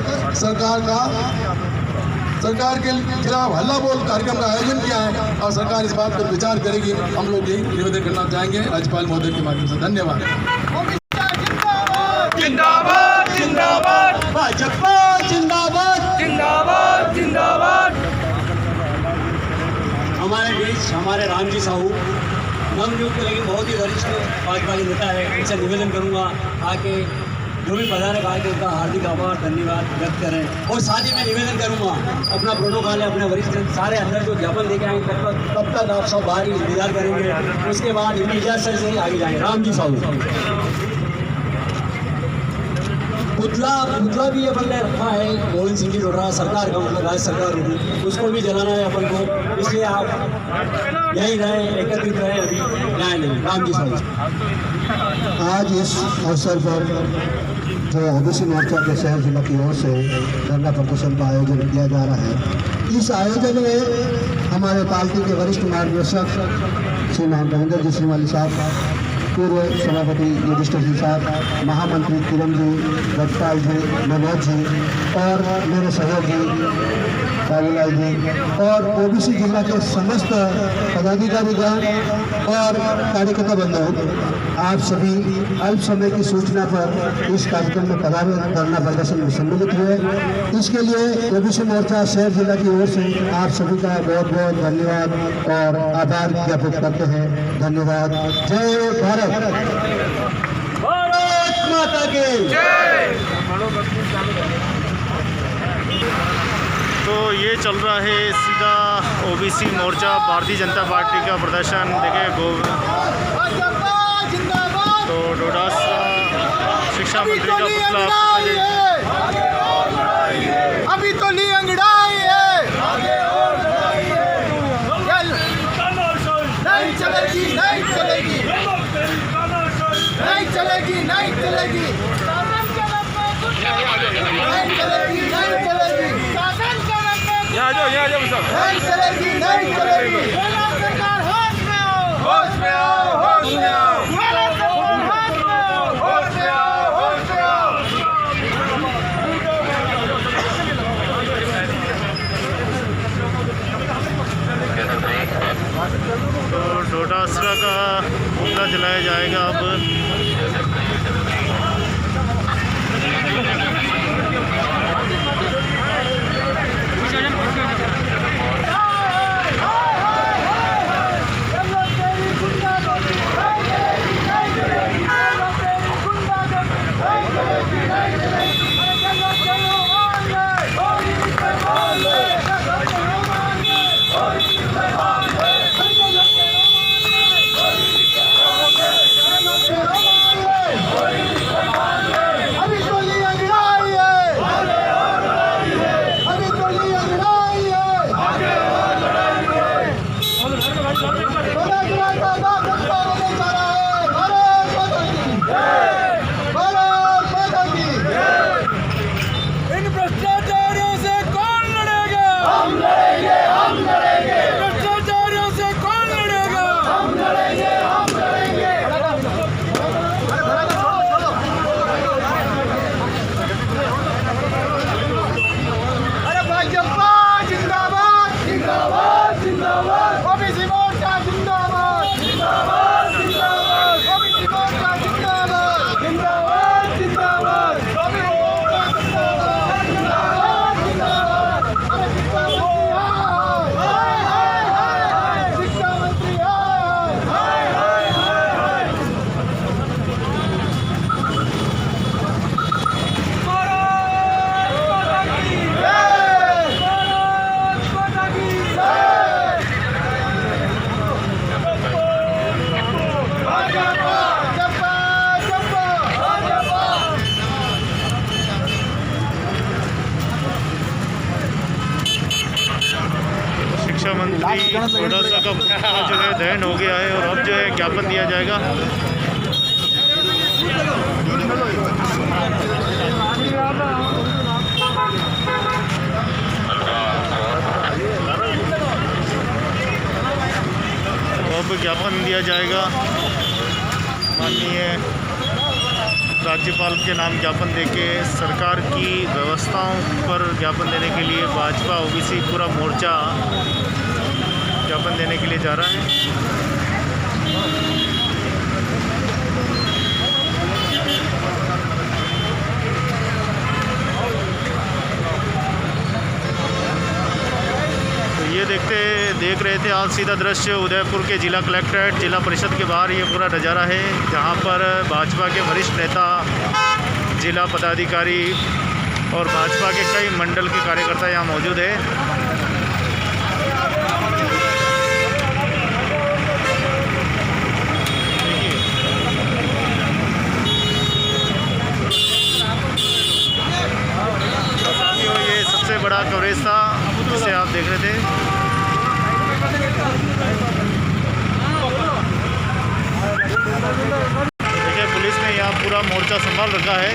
सरकार के खिलाफ हल्ला बोल कार्यक्रम का आयोजन किया है और सरकार इस बात पर विचार करेगी। हम लोग यही निवेदन करना चाहेंगे राज्यपाल महोदय के माध्यम से। धन्यवाद। जिंदाबाद जिंदाबाद भाजपा जिंदाबाद जिंदाबाद जिंदाबाद। हमारे बीच हमारे रामजी साहू नवनियुक्त लेकिन बहुत ही वरिष्ठ भाजपा के नेता है, इनसे निवेदन करूंगा आके जो भी पधारे भाई उनका हार्दिक आभार धन्यवाद व्यक्त करें। और साथ ही मैं निवेदन करूंगा अपना प्रोटोकॉल है, अपने वरिष्ठ सारे अंदर जो ज्ञापन लेके आएंगे तब तक आप सब बाहर इंतजार करेंगे, उसके बाद इजाजत से ही आगे जाएंगे। रामजी साहू पुतला भी अपन ने रखा है, गोविंद सिंह जी डोडरा सरकार का, मतलब राज्य सरकार होगी, उसको भी जलाना है अपन को, इसलिए आप यही रहे, एकत्रित रहे, अभी न्याय नहीं। राम जी साहब आज इस अवसर पर जो ओबीसी मोर्चा के शहर जिला की ओर से धरना प्रदर्शन का आयोजन किया जा रहा है, इस आयोजन में हमारे पार्टी के वरिष्ठ मार्गदर्शक श्री महेंद्र जी श्रीमाली साहब, पूर्व सभापति युधिष्ठिर जी साहब, महामंत्री किरण जी, रजपाल जी, मनोज जी और मेरे सहयोगी बाबूलाल जी और ओबीसी जिला के समस्त पदाधिकारीगण और कार्यकर्ता बंधु, आप सभी अल्प समय की सूचना पर इस कार्यक्रम में पधारे धरना प्रदर्शन में सम्मिलित हुए। इसके लिए ओबीसी मोर्चा शहर जिला की ओर से आप सभी का बहुत बहुत धन्यवाद और आभार ज्ञापित करते हैं। धन्यवाद। जय भारत, भारत माता की जय। तो ये चल रहा है सीधा ओबीसी मोर्चा भारतीय जनता पार्टी का प्रदर्शन। देखिए तो डोडासा शिक्षा मंत्री का पुतला अभी तो ली अंगड़ाई है, नहीं चलेगी नहीं चलेगी नहीं चलेगी नहीं चलेगी नहीं चलेगी नहीं चलेगी यहाँ जाओ नहीं चलेगी नहीं चलेगी। होश में आओ होश में आओ होश में आओ होश में आओ। मुख्यमंत्री थोड़ा सा का जो है दहन हो गया है और अब जो है ज्ञापन दिया जाएगा। अब ज्ञापन दिया जाएगा। माननीय राज्यपाल के नाम ज्ञापन देके सरकार की व्यवस्थाओं पर ज्ञापन देने के लिए भाजपा ओबीसी पूरा मोर्चा ज्ञापन देने के लिए जा रहा है। तो ये देख रहे थे आप सीधा दृश्य उदयपुर के जिला कलेक्ट्रेट जिला परिषद के बाहर ये पूरा नज़ारा है, जहाँ पर भाजपा के वरिष्ठ नेता, जिला पदाधिकारी और भाजपा के कई मंडल के कार्यकर्ता यहाँ मौजूद है। साथियों, ये सबसे बड़ा कवरेज था जिसे आप देख रहे थे। देखिए, पुलिस ने यहाँ पूरा मोर्चा संभाल रखा है,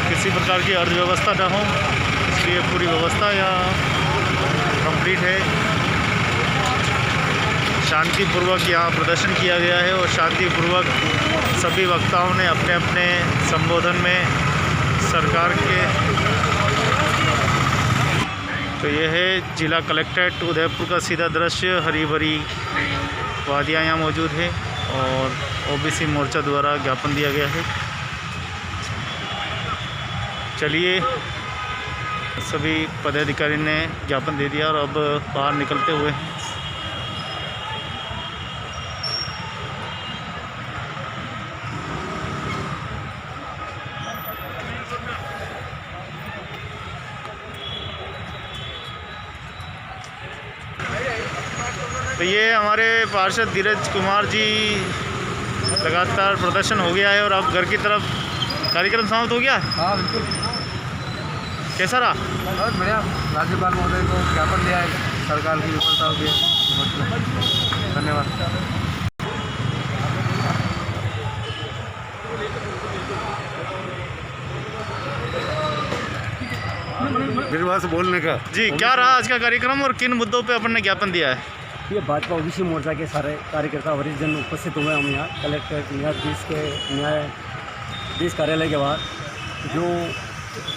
किसी प्रकार की अर्थव्यवस्था न हो, इसलिए पूरी व्यवस्था यहाँ कंप्लीट है। शांतिपूर्वक यहाँ प्रदर्शन किया गया है और शांतिपूर्वक सभी वक्ताओं ने अपने अपने संबोधन में सरकार के। तो ये है जिला कलेक्ट्रेट उदयपुर का सीधा दृश्य। हरी भरी वादियाँ यहाँ मौजूद है और ओबीसी मोर्चा द्वारा ज्ञापन दिया गया है। चलिए, सभी पदाधिकारी ने ज्ञापन दे दिया और अब बाहर निकलते हुए तो ये हमारे पार्षद धीरज कुमार जी लगातार प्रदर्शन हो गया है और अब घर की तरफ कार्यक्रम समाप्त हो गया। हाँ बिल्कुल। कैसा रहा? बहुत बढ़िया। राज्यपाल महोदय को ज्ञापन दिया है सरकार की विफलताओं के। धन्यवाद। मेरे पास बोलने का जी, क्या रहा आज का कार्यक्रम और किन मुद्दों पे अपन ने ज्ञापन दिया है? ये भाजपा ओबीसी मोर्चा के सारे कार्यकर्ता वरिष्ठ जन उपस्थित हुए। हम यहाँ कलेक्ट्रेट न्यायाधीश कार्यालय के बाहर जो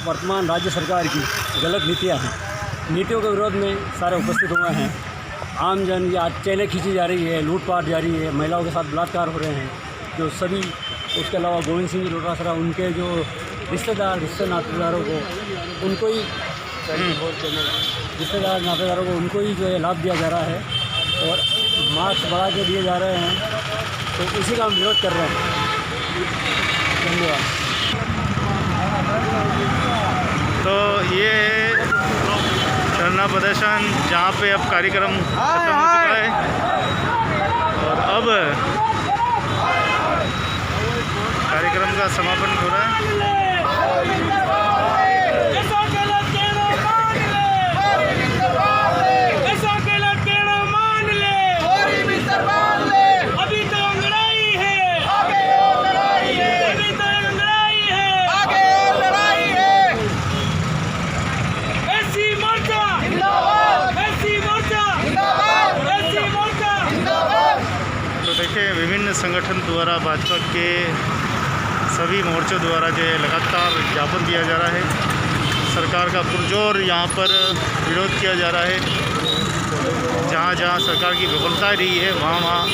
वर्तमान राज्य सरकार की गलत नीतियाँ हैं, नीतियों के विरोध में सारे उपस्थित हुए हैं। आम जन या चेलें खींची जा रही है, लूटपाट जारी है, महिलाओं के साथ बलात्कार हो रहे हैं, जो सभी, उसके अलावा गोविंद सिंह जी डोटासरा उनके जो रिश्ते नातेदारों को उनको ही रिश्तेदार नातेदारों को उनको ही जो है लाभ दिया जा रहा है और मार्क्स बढ़ा के दिए जा रहे हैं। तो इसी का हम विरोध कर रहे हैं। धन्यवाद। तो ये धरना प्रदर्शन जहाँ पे अब कार्यक्रम खत्म हो चुका है और अब कार्यक्रम का समापन हो रहा है। देखिए, विभिन्न संगठन द्वारा भाजपा के सभी मोर्चों द्वारा जो है लगातार ज्ञापन दिया जा रहा है। सरकार का पुरजोर यहाँ पर विरोध किया जा रहा है। जहाँ जहाँ सरकार की विफलताएं रही है वहाँ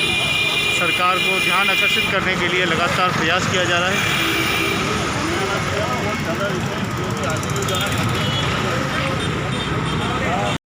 सरकार को ध्यान आकर्षित करने के लिए लगातार प्रयास किया जा रहा है।